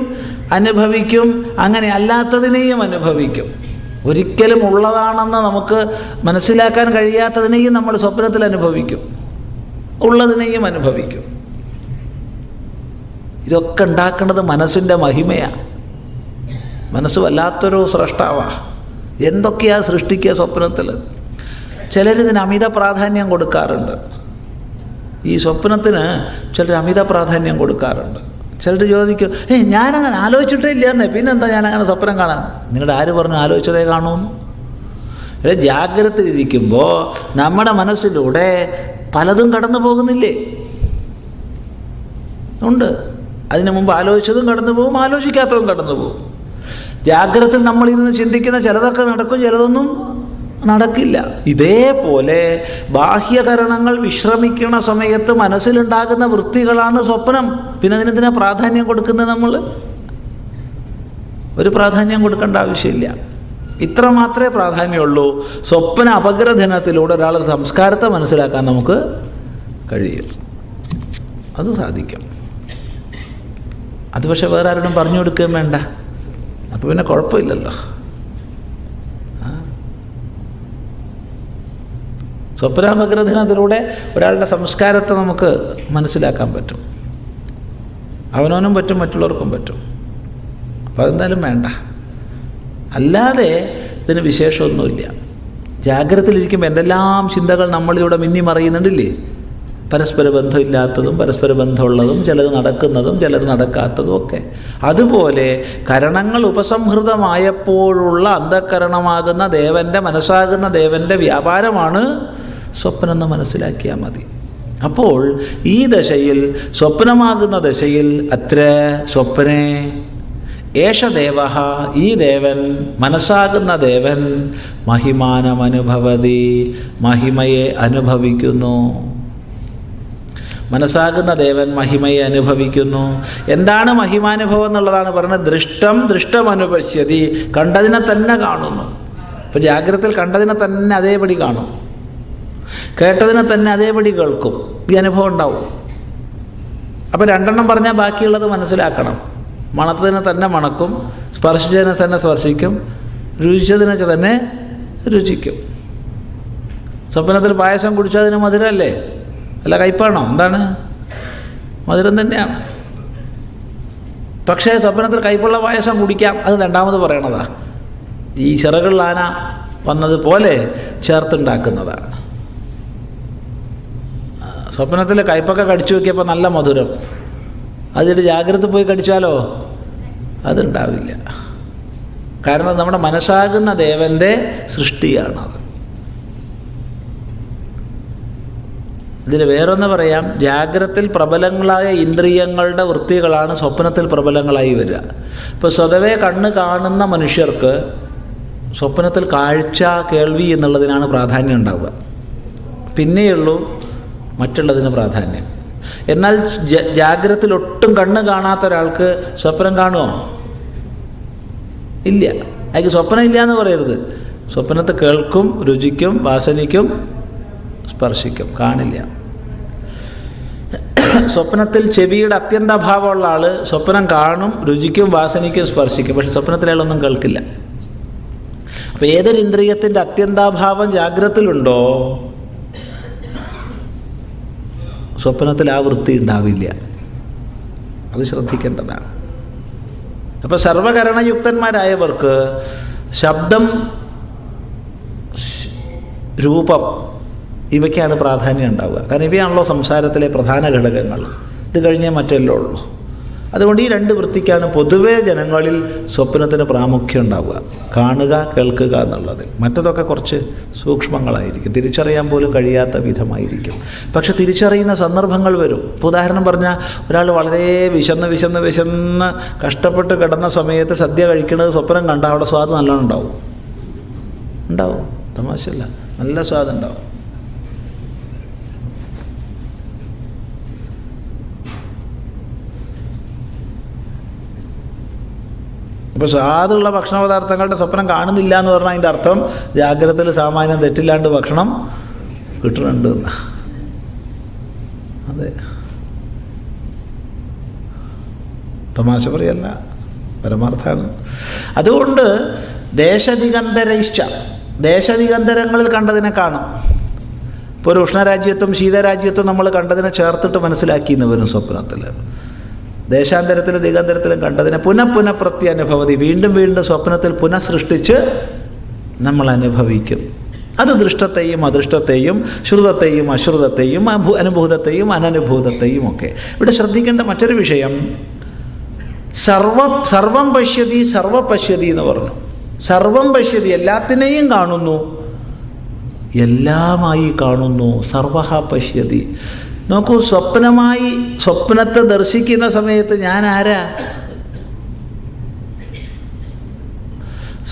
അനുഭവിക്കും, അങ്ങനെ അല്ലാത്തതിനെയും അനുഭവിക്കും. ഒരിക്കലും ഉള്ളതാണെന്ന് നമുക്ക് മനസ്സിലാക്കാൻ കഴിയാത്തതിനെയും നമ്മൾ സ്വപ്നത്തിൽ അനുഭവിക്കും, ഉള്ളതിനെയും അനുഭവിക്കും. ഇതൊക്കെ ഉണ്ടാക്കുന്നത് മനസ്സിൻ്റെ മഹിമയാണ്. മനസ്സ് വല്ലാത്തൊരു സ്രഷ്ടാവാണ്. എന്തൊക്കെയാ സൃഷ്ടിക്കുക സ്വപ്നത്തിൽ. ചിലരിതിന് അമിത പ്രാധാന്യം കൊടുക്കാറുണ്ട്. ഈ സ്വപ്നത്തിന് ചിലർ അമിത പ്രാധാന്യം കൊടുക്കാറുണ്ട്. ചിലർ ചോദിക്കും, ഞാനങ്ങനെ ആലോചിച്ചിട്ടേ ഇല്ല എന്നേ, പിന്നെന്താ ഞാനങ്ങനെ സ്വപ്നം കാണാൻ? നിങ്ങളുടെ ആര് പറഞ്ഞു ആലോചിച്ചതേ കാണുമെന്ന്? ജാഗ്രതയിലിരിക്കുമ്പോൾ നമ്മുടെ മനസ്സിലൂടെ പലതും കടന്നു പോകുന്നില്ലേ? ഉണ്ട്. അതിനു മുമ്പ് ആലോചിച്ചതും കടന്നു പോകും, ആലോചിക്കാത്തതും കടന്നു പോകും. ജാഗ്രതയിൽ നമ്മളിരുന്ന് ചിന്തിക്കുന്ന ചിലതൊക്കെ നടക്കും, ചിലതൊന്നും നടക്കില്ല. ഇതേപോലെ ബാഹ്യകരണങ്ങൾ വിശ്രമിക്കുന്ന സമയത്ത് മനസ്സിലുണ്ടാകുന്ന വൃത്തികളാണ് സ്വപ്നം. പിന്നെ അതിനെന്തിനാ പ്രാധാന്യം കൊടുക്കുന്നത്? നമ്മൾ ഒരു പ്രാധാന്യം കൊടുക്കേണ്ട ആവശ്യമില്ല. ഇത്ര മാത്രമേ പ്രാധാന്യമുള്ളൂ. സ്വപ്ന അപഗ്രഥനത്തിലൂടെ ഒരാളുടെ സംസ്കാരത്തെ മനസ്സിലാക്കാൻ നമുക്ക് കഴിയും. അത് സാധിക്കും. അത് പക്ഷെ വേറെ ആരോടും പറഞ്ഞു കൊടുക്കുകയും വേണ്ട. അപ്പോൾ പിന്നെ കുഴപ്പമില്ലല്ലോ. സ്വപ്നാപഗ്രഥനത്തിലൂടെ ഒരാളുടെ സംസ്കാരത്തെ നമുക്ക് മനസ്സിലാക്കാൻ പറ്റും. അവനവനും പറ്റും, മറ്റുള്ളവർക്കും പറ്റും. അപ്പോൾ അതെന്തായാലും വേണ്ട. അല്ലാതെ ഇതിന് വിശേഷമൊന്നുമില്ല. ജാഗ്രതയിലിരിക്കുമ്പോൾ എന്തെല്ലാം ചിന്തകൾ നമ്മളിലൂടെ മിന്നി മറിയുന്നുണ്ടില്ലേ? പരസ്പര ബന്ധമില്ലാത്തതും പരസ്പര ബന്ധമുള്ളതും, ചിലത് നടക്കുന്നതും ചിലത് നടക്കാത്തതും ഒക്കെ. അതുപോലെ കരണങ്ങൾ ഉപസംഹൃതമായപ്പോഴുള്ള അന്ധക്കരണമാകുന്ന ദേവൻ്റെ, മനസ്സാകുന്ന ദേവൻ്റെ വ്യാപാരമാണ് സ്വപ്നം എന്ന് മനസ്സിലാക്കിയാൽ മതി. അപ്പോൾ ഈ ദശയിൽ, സ്വപ്നമാകുന്ന ദശയിൽ അത്ര സ്വപ്നേ ഏഷ ദേവ, ഈ ദേവൻ, മനസ്സാകുന്ന ദേവൻ മഹിമാനമനുഭവതി, മഹിമയെ അനുഭവിക്കുന്നു. മനസ്സാകുന്ന ദേവൻ മഹിമയെ അനുഭവിക്കുന്നു. എന്താണ് മഹിമാനുഭവം എന്നുള്ളതാണ് പറയുന്നത്. ദൃഷ്ടം ദൃഷ്ടമനുപശ്യതി, കണ്ടതിനെ തന്നെ കാണുന്നു. ഇപ്പോൾ ജാഗ്രതയിൽ കണ്ടതിനെ തന്നെ അതേപടി കാണും, കേട്ടതിനെ തന്നെ അതേപടി കേൾക്കും. ഈ അനുഭവം ഉണ്ടാവും. അപ്പോൾ രണ്ടെണ്ണം പറഞ്ഞാൽ ബാക്കിയുള്ളത് മനസ്സിലാക്കണം. മണത്തതിനെ തന്നെ മണക്കും, സ്പർശിച്ചതിനെ തന്നെ സ്പർശിക്കും, രുചിച്ചതിനെ തന്നെ രുചിക്കും. സ്വപ്നത്തിൽ പായസം കുടിച്ചാൽ അതിന് മധുരമല്ലേ? അല്ല കയ്പാണോ? എന്താണ്? മധുരം തന്നെയാണ്. പക്ഷേ സ്വപ്നത്തിൽ കയ്പുള്ള പായസം കുടിക്കാം, അത് രണ്ടാമത് പറയണതാ. ഈ ചിറകുള്ള ആന വന്നതുപോലെ ചേർത്തുണ്ടാക്കുന്നതാണ്. സ്വപ്നത്തിൽ കയ്പൊക്കെ കടിച്ചു നോക്കിയപ്പോൾ നല്ല മധുരം, അതിട്ട് ജാഗ്രത പോയി കടിച്ചാലോ അതുണ്ടാവില്ല. കാരണം നമ്മുടെ മനസ്സാകുന്ന ദേവൻ്റെ സൃഷ്ടിയാണത്. ഇതിൽ വേറൊന്ന് പറയാം, ജാഗ്രത്തിൽ പ്രബലങ്ങളായ ഇന്ദ്രിയങ്ങളുടെ വൃത്തികളാണ് സ്വപ്നത്തിൽ പ്രബലങ്ങളായി വരിക. ഇപ്പോൾ സ്വതവേ കണ്ണ് കാണുന്ന മനുഷ്യർക്ക് സ്വപ്നത്തിൽ കാഴ്ച, കേൾവി എന്നുള്ളതിനാണ് പ്രാധാന്യം ഉണ്ടാവുക. പിന്നെയുള്ളൂ മറ്റുള്ളതിന് പ്രാധാന്യം. എന്നാൽ ജാഗ്രത്തിൽ ഒട്ടും കണ്ണ് കാണാത്ത ഒരാൾക്ക് സ്വപ്നം കാണുമോ? ഇല്ല. അയാൾക്ക് സ്വപ്നം ഇല്ല എന്ന് പറയരുത്. സ്വപ്നത്തെ കേൾക്കും, രുചിക്കും, വാസനിക്കും, സ്പർശിക്കും, കാണില്ല. സ്വപ്നത്തിൽ ചെവിയുടെ അത്യന്താഭാവമുള്ള ആൾ സ്വപ്നം കാണും, രുചിക്കും, വാസനിക്കും, സ്പർശിക്കും, പക്ഷെ സ്വപ്നത്തിൽ അയാളൊന്നും കേൾക്കില്ല. അപ്പം ഏതൊരു ഇന്ദ്രിയത്തിൻ്റെ അത്യന്താഭാവം ജാഗ്രതത്തിലുണ്ടോ സ്വപ്നത്തിൽ ആ വൃത്തി ഉണ്ടാവില്ല. അത് ശ്രദ്ധിക്കേണ്ടതാണ്. അപ്പോൾ സർവകരണയുക്തന്മാരായവർക്ക് ശബ്ദം, രൂപം ഇവയ്ക്കാണ് പ്രാധാന്യം ഉണ്ടാവുക. കാരണം ഇവയാണല്ലോ സംസാരത്തിലെ പ്രധാന ഘടകങ്ങൾ. ഇത് കഴിഞ്ഞേ മറ്റെല്ലാം ഉള്ളൂ. അതുകൊണ്ട് ഈ രണ്ട് വൃത്തിക്കാണ് പൊതുവേ ജനങ്ങളിൽ സ്വപ്നത്തിന് പ്രാമുഖ്യം ഉണ്ടാവുക, കാണുക, കേൾക്കുക എന്നുള്ളത്. മറ്റതൊക്കെ കുറച്ച് സൂക്ഷ്മങ്ങളായിരിക്കും, തിരിച്ചറിയാൻ പോലും കഴിയാത്ത വിധമായിരിക്കും. പക്ഷെ തിരിച്ചറിയുന്ന സന്ദർഭങ്ങൾ വരും. ഇപ്പോൾ ഉദാഹരണം പറഞ്ഞാൽ ഒരാൾ വളരെ വിശന്ന് കഷ്ടപ്പെട്ട് കിടന്ന സമയത്ത് സദ്യ കഴിക്കുന്നത് സ്വപ്നം കണ്ട അവിടെ സ്വാദ് നല്ലോണം ഉണ്ടാവും. തമാശല്ല, നല്ല സ്വാദ് ഉണ്ടാവും. ഇപ്പോൾ സ്വാദുള്ള ഭക്ഷണ പദാർത്ഥങ്ങളുടെ സ്വപ്നം കാണുന്നില്ല എന്ന് പറഞ്ഞാൽ അതിൻ്റെ അർത്ഥം ജാഗ്രതയിൽ സാമാന്യം തെറ്റില്ലാണ്ട് ഭക്ഷണം കിട്ടുന്നുണ്ട്. അതെ, തമാശ പറയല്ല, പരമാർത്ഥാണ്. അതുകൊണ്ട് ദേശദിഗന്ധരങ്ങളിൽ കണ്ടതിനെ കാണും. ഇപ്പോൾ ഒരു ഉഷ്ണരാജ്യത്തും ശീതരാജ്യത്തും നമ്മൾ കണ്ടതിനെ ചേർത്തിട്ട് മനസ്സിലാക്കിയെന്ന് വരും സ്വപ്നത്തിൽ. ദേശാന്തരത്തിലും ദിഗാന്തരത്തിലും കണ്ടതിനെ പുനഃപ്രത്യനുഭവതി, വീണ്ടും സ്വപ്നത്തിൽ പുനഃസൃഷ്ടിച്ച് നമ്മൾ അനുഭവിക്കും. അത് ദൃഷ്ടത്തെയും അദൃഷ്ടത്തെയും, ശ്രുതത്തെയും അശ്രുതത്തെയും, അനുഭൂതത്തെയും അനനുഭൂതത്തെയും ഒക്കെ. ഇവിടെ ശ്രദ്ധിക്കേണ്ട മറ്റൊരു വിഷയം, സർവം പശ്യതി സർവപശ്യതി എന്ന് പറഞ്ഞു. സർവം പശ്യതി, എല്ലാത്തിനെയും കാണുന്നു, എല്ലാമായി കാണുന്നു. സർവഹ പശ്യതി. നോക്കൂ, സ്വപ്നത്തെ ദർശിക്കുന്ന സമയത്ത് ഞാൻ ആരാ?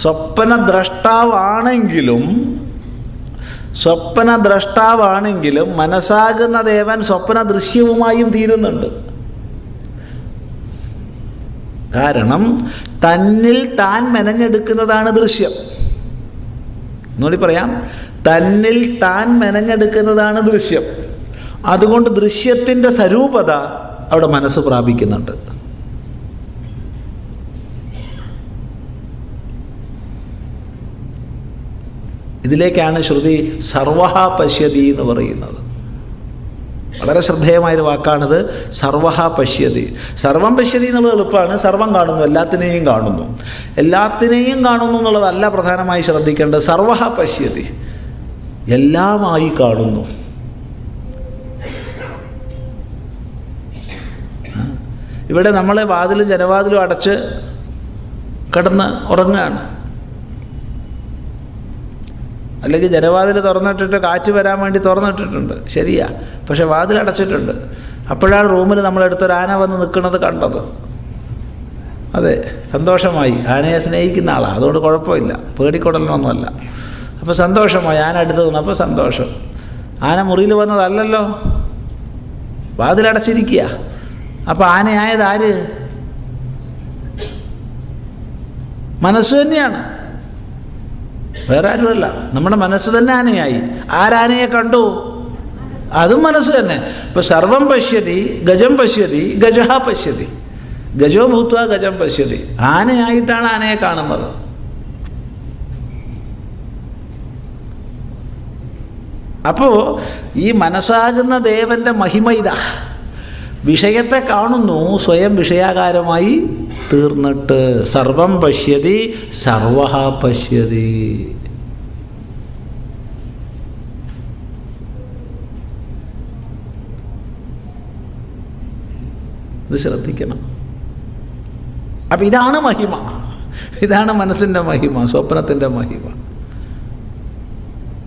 സ്വപ്നദ്രഷ്ടാവാണെങ്കിലും മനസ്സാകുന്ന ദേവൻ സ്വപ്ന ദൃശ്യവുമായും തീരുന്നുണ്ട്. കാരണം തന്നിൽ താൻ മെനഞ്ഞെടുക്കുന്നതാണ് ദൃശ്യം. ഒന്നുകൂടി പറയാം, തന്നിൽ താൻ മെനഞ്ഞെടുക്കുന്നതാണ് ദൃശ്യം. അതുകൊണ്ട് ദൃശ്യത്തിൻ്റെ സ്വരൂപത അവിടെ മനസ്സ് പ്രാപിക്കുന്നുണ്ട്. ഇതിലേക്കാണ് ശ്രുതി സർവഹ പശ്യതി എന്ന് പറയുന്നത്. വളരെ ശ്രദ്ധേയമായൊരു വാക്കാണിത്, സർവഹ പശ്യതി. സർവം പശ്യതി എന്നുള്ളത് എളുപ്പമാണ്. സർവം കാണുന്നു, എല്ലാത്തിനെയും കാണുന്നു. എല്ലാത്തിനെയും കാണുന്നു എന്നുള്ളതല്ല പ്രധാനമായി ശ്രദ്ധിക്കേണ്ടത്. സർവഹ പശ്യതി, എല്ലാമായി കാണുന്നു. ഇവിടെ നമ്മൾ വാതിലും ജനവാതിലും അടച്ച് കിടന്ന് ഉറങ്ങുകയാണ്. അല്ലെങ്കിൽ ജനവാതിൽ തുറന്നിട്ടിട്ട് കാറ്റ് വരാൻ വേണ്ടി തുറന്നിട്ടിട്ടുണ്ട്, ശരിയാ. പക്ഷെ വാതിൽ അടച്ചിട്ടുണ്ട്. അപ്പോഴാണ് റൂമിൽ നമ്മളെടുത്തൊരു ആന വന്ന് നിൽക്കുന്നത് കണ്ടത്. അതെ, സന്തോഷമായി. ആനയെ സ്നേഹിക്കുന്ന ആളാണ്, അതുകൊണ്ട് കുഴപ്പമില്ല, പേടിക്കൊടലൊന്നുമല്ല. അപ്പോൾ സന്തോഷമായി, ആന അടുത്ത് നിന്നപ്പോൾ സന്തോഷം. ആന മുറിയിൽ വന്നതല്ലല്ലോ, വാതിലടച്ചിരിക്കുക. അപ്പോൾ ആനയായത് ആര്? മനസ്സ് തന്നെയാണ്, വേറെ ആരുമല്ല. നമ്മുടെ മനസ്സ് തന്നെ ആനയായി. ആരാനയെ കണ്ടു? അതും മനസ്സ് തന്നെ. ഇപ്പൊ സർവം പശ്യതി ഗജം പശ്യതി ഗജഹ പശ്യതി, ഗജോ ഭൂത്വ ഗജം പശ്യതി. ആനയായിട്ടാണ് ആനയെ കാണുന്നത്. അപ്പോൾ ഈ മനസ്സാകുന്ന ദേവൻ്റെ മഹിമ ഇതാ. വിഷയത്തെ കാണുന്നു, സ്വയം വിഷയാകാരമായി തീർന്നിട്ട്. സർവം പശ്യതി സർവഃ പശ്യതി. ഇത് ശ്രദ്ധിക്കണം. അപ്പം ഇതാണ് മഹിമ, ഇതാണ് മനസ്സിൻ്റെ മഹിമ, സ്വപ്നത്തിൻ്റെ മഹിമ.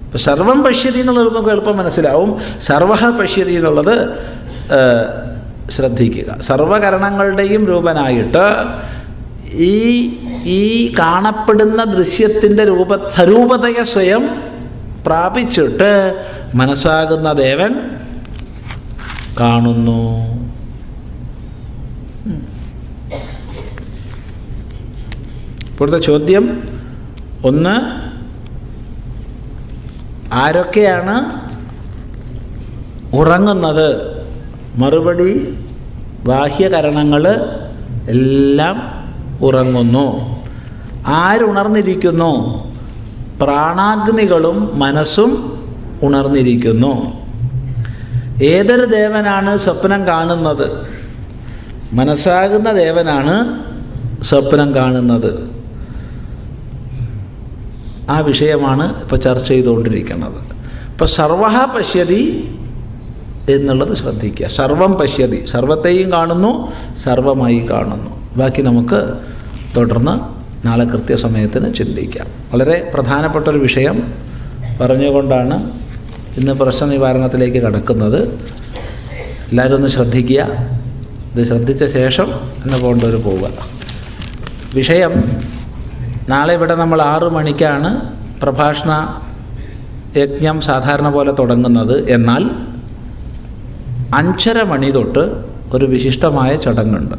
ഇപ്പം സർവം പശ്യതി എന്നുള്ളത് നമുക്ക് എളുപ്പം മനസ്സിലാവും. സർവഃ പശ്യതി എന്നുള്ളത് ശ്രദ്ധിക്കുക. സർവകരണങ്ങളുടെയും രൂപനായിട്ട് ഈ കാണപ്പെടുന്ന ദൃശ്യത്തിൻ്റെ സ്വരൂപതയെ സ്വയം പ്രാപിച്ചിട്ട് മനസ്സാകുന്ന ദേവൻ കാണുന്നു. ഇപ്പോഴത്തെ ചോദ്യം ഒന്ന്, ആരൊക്കെയാണ് ഉറങ്ങുന്നത്? മറുപടി, ബാഹ്യകരണങ്ങൾ എല്ലാം ഉറങ്ങുന്നു. ആരുണർന്നിരിക്കുന്നു? പ്രാണാഗ്നികളും മനസ്സും ഉണർന്നിരിക്കുന്നു. ഏതൊരു ദേവനാണ് സ്വപ്നം കാണുന്നത്? മനസ്സാകുന്ന ദേവനാണ് സ്വപ്നം കാണുന്നത്. ആ വിഷയമാണ് ഇപ്പോൾ ചർച്ച ചെയ്തുകൊണ്ടിരിക്കുന്നത്. ഇപ്പോൾ സർവഃ പശ്യതി എന്നുള്ളത് ശ്രദ്ധിക്കുക. സർവം പശ്യതി, സർവത്തെയും കാണുന്നു, സർവമായി കാണുന്നു. ബാക്കി നമുക്ക് തുടർന്ന് നാളെ കൃത്യസമയത്തിന് ചിന്തിക്കാം. വളരെ പ്രധാനപ്പെട്ടൊരു വിഷയം പറഞ്ഞുകൊണ്ടാണ് ഇന്ന് പ്രശ്ന നിവാരണത്തിലേക്ക് കടക്കുന്നത്. എല്ലാവരും ഒന്ന് ശ്രദ്ധിക്കുക. ഇത് ശ്രദ്ധിച്ച ശേഷം എന്ന് പോകേണ്ടവർ പോവുക. വിഷയം നാളെ ഇവിടെ നമ്മൾ 6 മണിക്കാണ് പ്രഭാഷണ യജ്ഞം സാധാരണ പോലെ തുടങ്ങുന്നത്. എന്നാൽ 5:30 മണി തൊട്ട് ഒരു വിശിഷ്ടമായ ചടങ്ങുണ്ട്.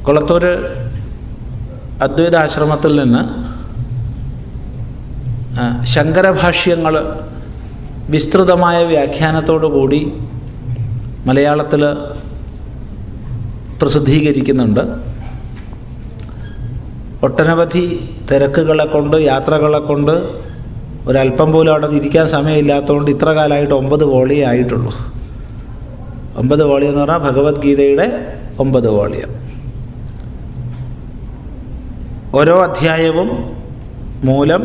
കൊളത്തൂർ അദ്വൈതാശ്രമത്തിൽ നിന്ന് ശങ്കരഭാഷ്യങ്ങൾ വിസ്തൃതമായ വ്യാഖ്യാനത്തോടു കൂടി മലയാളത്തിൽ പ്രസിദ്ധീകരിക്കുന്നുണ്ട്. ഒട്ടനവധി തിരക്കുകളെ കൊണ്ട്, യാത്രകളെ കൊണ്ട് ഒരല്പം പോലും അവിടെ ഇരിക്കാൻ സമയമില്ലാത്തതുകൊണ്ട് ഇത്ര കാലമായിട്ട് 9 വോളിയേ ആയിട്ടുള്ളൂ. 9 വോളിയം എന്ന് പറഞ്ഞാൽ ഭഗവത്ഗീതയുടെ 9 വോളിയം. ഓരോ അധ്യായവും മൂലം,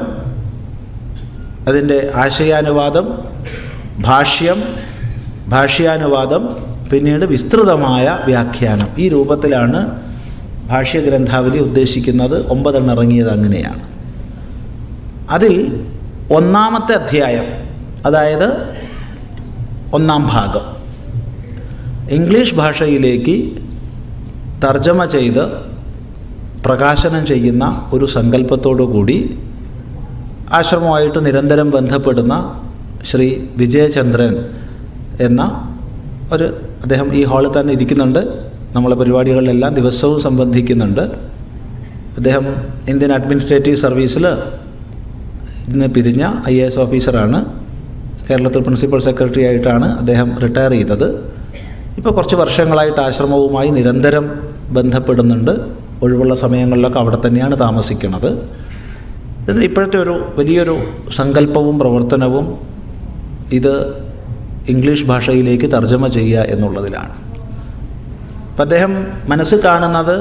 അതിൻ്റെ ആശയാനുവാദം, ഭാഷ്യം, ഭാഷ്യാനുവാദം, പിന്നീട് വിസ്തൃതമായ വ്യാഖ്യാനം. ഈ രൂപത്തിലാണ് ഭാഷ്യഗ്രന്ഥാവലി ഉദ്ദേശിക്കുന്നത്. 9 ഇറങ്ങിയത് അങ്ങനെയാണ്. അതിൽ 1-ാമത്തെ അധ്യായം, അതായത് 1-ാം ഭാഗം, ഇംഗ്ലീഷ് ഭാഷയിലേക്ക് തർജ്ജമ ചെയ്ത് പ്രകാശനം ചെയ്യുന്ന ഒരു സങ്കല്പത്തോടു കൂടി ആശ്രമവുമായിട്ട് നിരന്തരം ബന്ധപ്പെടുന്ന ശ്രീ വിജയചന്ദ്രൻ എന്ന അദ്ദേഹം ഈ ഹാളിൽ തന്നെ ഇരിക്കുന്നുണ്ട്. നമ്മളെ പരിപാടികളിലെല്ലാം ദിവസവും സംബന്ധിക്കുന്നുണ്ട്. അദ്ദേഹം ഇന്ത്യൻ അഡ്മിനിസ്ട്രേറ്റീവ് സർവീസിൽ ഇന്ന് പിരിഞ്ഞ IAS ഓഫീസറാണ്. കേരളത്തിൽ പ്രിൻസിപ്പൽ സെക്രട്ടറി ആയിട്ടാണ് അദ്ദേഹം റിട്ടയർ ചെയ്തത്. ഇപ്പോൾ കുറച്ച് വർഷങ്ങളായിട്ട് ആശ്രമവുമായി നിരന്തരം ബന്ധപ്പെടുന്നുണ്ട്. ഒഴിവുള്ള സമയങ്ങളിലൊക്കെ അവിടെ തന്നെയാണ് താമസിക്കുന്നത്. ഇത് ഇപ്പോഴത്തെ ഒരു വലിയൊരു സങ്കല്പവും പ്രവർത്തനവും ഇത് ഇംഗ്ലീഷ് ഭാഷയിലേക്ക് തർജ്ജമ ചെയ്യുക എന്നുള്ളതിലാണ്. അപ്പം അദ്ദേഹം മനസ്സിൽ കാണുന്നത്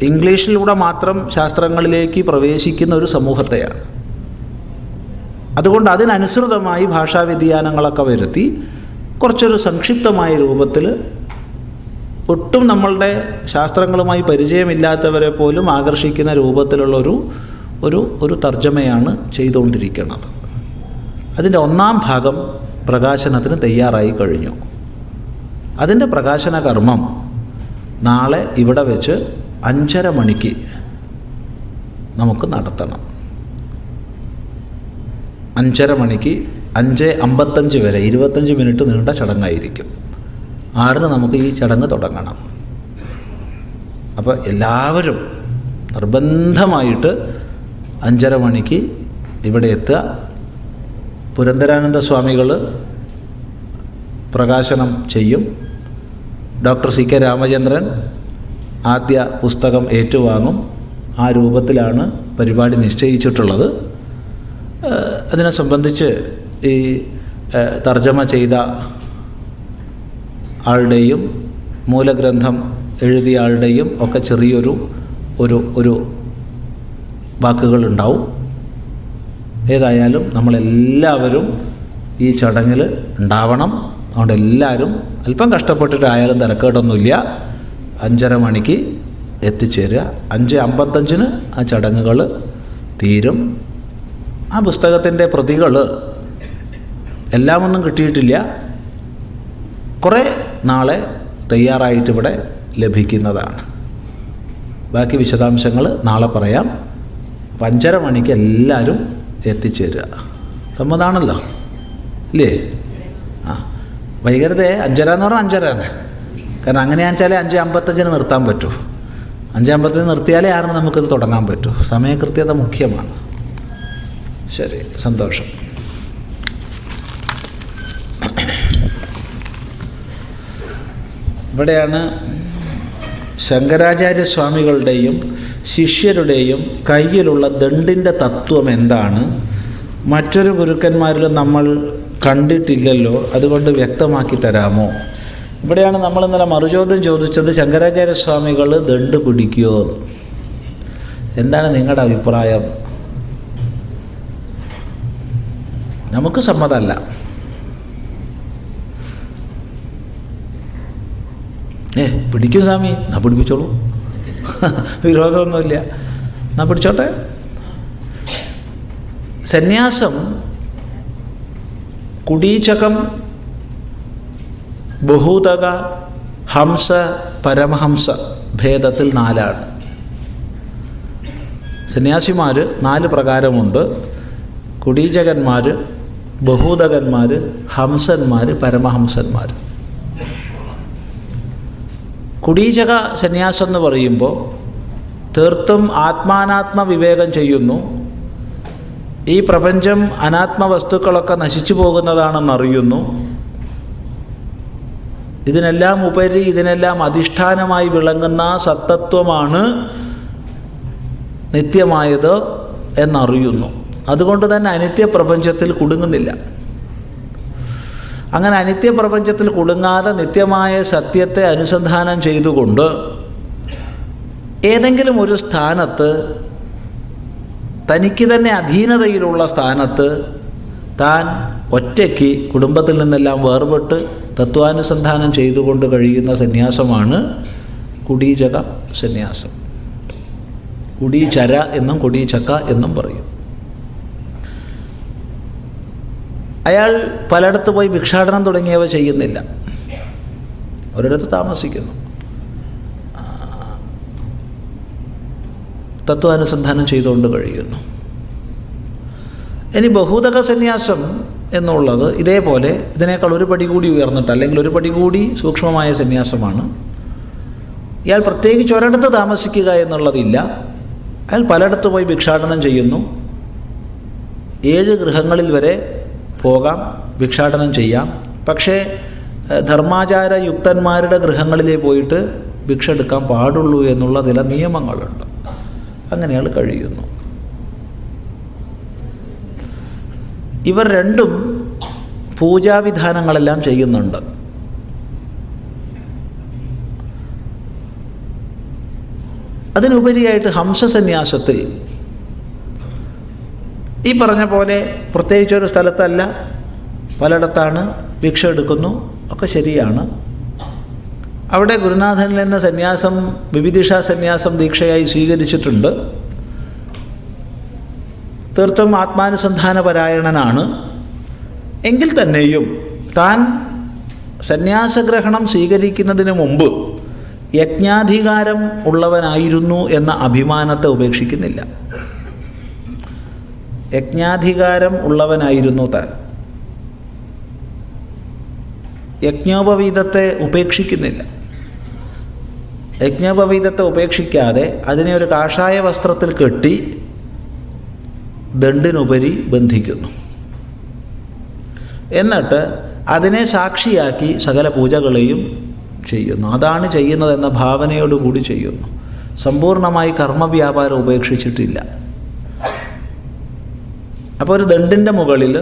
ഇംഗ്ലീഷിലൂടെ മാത്രം ശാസ്ത്രങ്ങളിലേക്ക് പ്രവേശിക്കുന്ന ഒരു സമൂഹത്തെയാണ്. അതുകൊണ്ട് അതിനനുസൃതമായി ഭാഷാ വ്യതിയാനങ്ങളൊക്കെ വരുത്തി കുറച്ചൊരു സംക്ഷിപ്തമായ രൂപത്തിൽ ഒട്ടും നമ്മളുടെ ശാസ്ത്രങ്ങളുമായി പരിചയമില്ലാത്തവരെ പോലും ആകർഷിക്കുന്ന രൂപത്തിലുള്ള ഒരു തർജ്ജമയാണ് ചെയ്തുകൊണ്ടിരിക്കുന്നത്. അതിൻ്റെ 1-ാം ഭാഗം പ്രകാശനത്തിന് തയ്യാറായി കഴിഞ്ഞു. അതിൻ്റെ പ്രകാശന കർമ്മം നാളെ ഇവിടെ വെച്ച് 5:30 മണിക്ക് നമുക്ക് നടത്തണം. 5:30 മണിക്ക് 5:55 വരെ 25 മിനിറ്റ് നീണ്ട ചടങ്ങായിരിക്കും. 6-ന് നമുക്ക് ഈ ചടങ്ങ് തുടങ്ങണം. അപ്പോൾ എല്ലാവരും നിർബന്ധമായിട്ട് 5:30 മണിക്ക് ഇവിടെ എത്തുക. പുരന്ദരാനന്ദ സ്വാമികൾ പ്രകാശനം ചെയ്യും. ഡോക്ടർ CK രാമചന്ദ്രൻ ആദ്യ പുസ്തകം ഏറ്റുവാങ്ങും. ആ രൂപത്തിലാണ് പരിപാടി നിശ്ചയിച്ചിട്ടുള്ളത്. അതിനെ സംബന്ധിച്ച് ഈ തർജ്ജമ ചെയ്ത ആളുടെയും മൂലഗ്രന്ഥം എഴുതിയ ആളുടെയും ഒക്കെ ചെറിയൊരു ഒരു വാക്കുകളുണ്ടാവും. ഏതായാലും നമ്മളെല്ലാവരും ഈ ചടങ്ങിൽ ഉണ്ടാവണം. അതുകൊണ്ട് എല്ലാവരും അല്പം കഷ്ടപ്പെട്ടിട്ടായാലും തിരക്കേടൊന്നുമില്ല, 5:30 മണിക്ക് എത്തിച്ചേരുക. 5:55 ആ ചടങ്ങുകൾ തീരും. ആ പുസ്തകത്തിൻ്റെ പ്രതികൾ എല്ലാമൊന്നും കിട്ടിയിട്ടില്ല, കുറേ നാളെ തയ്യാറായിട്ട് ഇവിടെ ലഭിക്കുന്നതാണ്. ബാക്കി വിശദാംശങ്ങൾ നാളെ പറയാം. 5:30 മണിക്ക് എല്ലാവരും എത്തിച്ചേരുക. സമ്മതമാണല്ലോ ഇല്ലേ? ആ, വൈകരുതേ. 5:30 എന്ന് പറഞ്ഞാൽ 5:30 തന്നെ. കാരണം അങ്ങനെയാണെന്ന് വെച്ചാൽ 5:55 നിർത്താൻ പറ്റൂ. 5:55 നിർത്തിയാലേ 6 നമുക്കിത് തുടങ്ങാൻ പറ്റൂ. സമയകൃത്യത മുഖ്യമാണ്. ശരി, സന്തോഷം. ഇവിടെയാണ് ശങ്കരാചാര്യസ്വാമികളുടെയും ശിഷ്യരുടെയും കയ്യിലുള്ള ദണ്ഡിൻ്റെ തത്വം എന്താണ്, മറ്റൊരു ഗുരുക്കന്മാരിലും നമ്മൾ കണ്ടിട്ടില്ലല്ലോ, അതുകൊണ്ട് വ്യക്തമാക്കി തരാമോ? ഇവിടെയാണ് നമ്മൾ ഇന്നലെ മറുചോദ്യം ചോദിച്ചത്, ശങ്കരാചാര്യസ്വാമികൾ ദണ്ഡ് പിടിക്കുമോ? എന്താണ് നിങ്ങളുടെ അഭിപ്രായം? നമുക്ക് സമ്മതമല്ല. പിടിക്കും സ്വാമി, എന്നാ പിടിപ്പിച്ചോളൂ, വിരോധമൊന്നുമില്ല, എന്നാ പിടിച്ചോട്ടെ. സന്യാസം കുടീചകം, ബഹൂതക, ഹംസ, പരമഹംസ ഭേദത്തിൽ 4ആണ്. സന്യാസിമാർ 4 പ്രകാരമുണ്ട്. കുടീചകന്മാർ, ബഹൂതകന്മാർ, ഹംസന്മാർ, പരമഹംസന്മാർ. കുടീചക സന്യാസം എന്ന് പറയുമ്പോൾ തീർത്തും ആത്മാനാത്മ വിവേകം ചെയ്യുന്നു. ഈ പ്രപഞ്ചം അനാത്മ വസ്തുക്കളൊക്കെ നശിച്ചു പോകുന്നതാണെന്നറിയുന്നു. ഇതിനെല്ലാം ഉപരി, ഇതിനെല്ലാം അധിഷ്ഠാനമായി വിളങ്ങുന്ന സത്തത്വമാണ് നിത്യമായത് എന്നറിയുന്നു. അതുകൊണ്ട് തന്നെ അനിത്യപ്രപഞ്ചത്തിൽ കുടുങ്ങുന്നില്ല. അങ്ങനെ അനിത്യപ്രപഞ്ചത്തിൽ കുടുങ്ങാതെ നിത്യമായ സത്യത്തെ അനുസന്ധാനം ചെയ്തുകൊണ്ട് ഏതെങ്കിലും ഒരു സ്ഥാനത്ത്, തനിക്ക് തന്നെ അധീനതയിലുള്ള സ്ഥാനത്ത് താൻ ഒറ്റയ്ക്ക് കുടുംബത്തിൽ നിന്നെല്ലാം വേർപെട്ട് തത്വാനുസന്ധാനം ചെയ്തുകൊണ്ട് കഴിയുന്ന സന്യാസമാണ് കുടീചക സന്യാസം. കുടീചര എന്നും കുടീചക്ക എന്നും പറയും. അയാൾ പലയിടത്ത് പോയി ഭിക്ഷാടനം തുടങ്ങിയവ ചെയ്യുന്നില്ല, ഒരിടത്ത് താമസിക്കുന്നു, തത്വാനുസന്ധാനം ചെയ്തുകൊണ്ട് കഴിയുന്നു. ഇനി ബഹൂതക സന്യാസം എന്നുള്ളത് ഇതേപോലെ ഇതിനേക്കാൾ ഒരു പടി കൂടി ഉയർന്നിട്ട്, അല്ലെങ്കിൽ ഒരു പടി കൂടി സൂക്ഷ്മമായ സന്യാസമാണ്. ഇയാൾ പ്രത്യേകിച്ച് ഒരിടത്ത് താമസിക്കുക എന്നുള്ളതില്ല. അയാൾ പലയിടത്ത് പോയി ഭിക്ഷാടനം ചെയ്യുന്നു. 7 ഗൃഹങ്ങളിൽ വരെ പോകാം, ഭിക്ഷാടനം ചെയ്യാം. പക്ഷേ ധർമാചാര യുക്തന്മാരുടെ ഗൃഹങ്ങളിലേ പോയിട്ട് ഭിക്ഷ എടുക്കാൻ പാടുള്ളൂ എന്നുള്ള ചില നിയമങ്ങളുണ്ട്. അങ്ങനെ അയാൾ കഴിയുന്നു. ഇവർ രണ്ടും പൂജാവിധാനങ്ങളെല്ലാം ചെയ്യുന്നുണ്ട്. അതിനുപരിയായിട്ട് ഹംസസന്യാസത്തിൽ ഈ പറഞ്ഞ പോലെ പ്രത്യേകിച്ചൊരു സ്ഥലത്തല്ല, പലയിടത്താണ് ഭിക്ഷ എടുക്കുന്നു, ഒക്കെ ശരിയാണ്. അവിടെ ഗുരുനാഥനിൽ നിന്ന് സന്യാസം, വിവിധിഷ സന്യാസം ദീക്ഷയായി സ്വീകരിച്ചിട്ടുണ്ട്. തീർത്തും ആത്മാനുസന്ധാനപരായണനാണ്. എങ്കിൽ തന്നെയും താൻ സന്യാസഗ്രഹണം സ്വീകരിക്കുന്നതിന് മുമ്പ് യജ്ഞാധികാരം ഉള്ളവനായിരുന്നു എന്ന അഭിമാനത്തെ ഉപേക്ഷിക്കുന്നില്ല. യജ്ഞാധികാരം ഉള്ളവനായിരുന്നു താൻ. യജ്ഞോപവീതത്തെ ഉപേക്ഷിക്കുന്നില്ല. യജ്ഞോപവീതത്തെ ഉപേക്ഷിക്കാതെ അതിനെ ഒരു കാഷായ വസ്ത്രത്തിൽ കെട്ടി ദണ്ഡിനുപരി ബന്ധിക്കുന്നു. എന്നിട്ട് അതിനെ സാക്ഷിയാക്കി സകല പൂജകളെയും ചെയ്യുന്നു. അതാണ് ചെയ്യുന്നതെന്ന ഭാവനയോടുകൂടി ചെയ്യുന്നു. സമ്പൂർണമായി കർമ്മവ്യാപാരം ഉപേക്ഷിച്ചിട്ടില്ല. അപ്പോൾ ഒരു ദണ്ടിൻ്റെ മുകളിൽ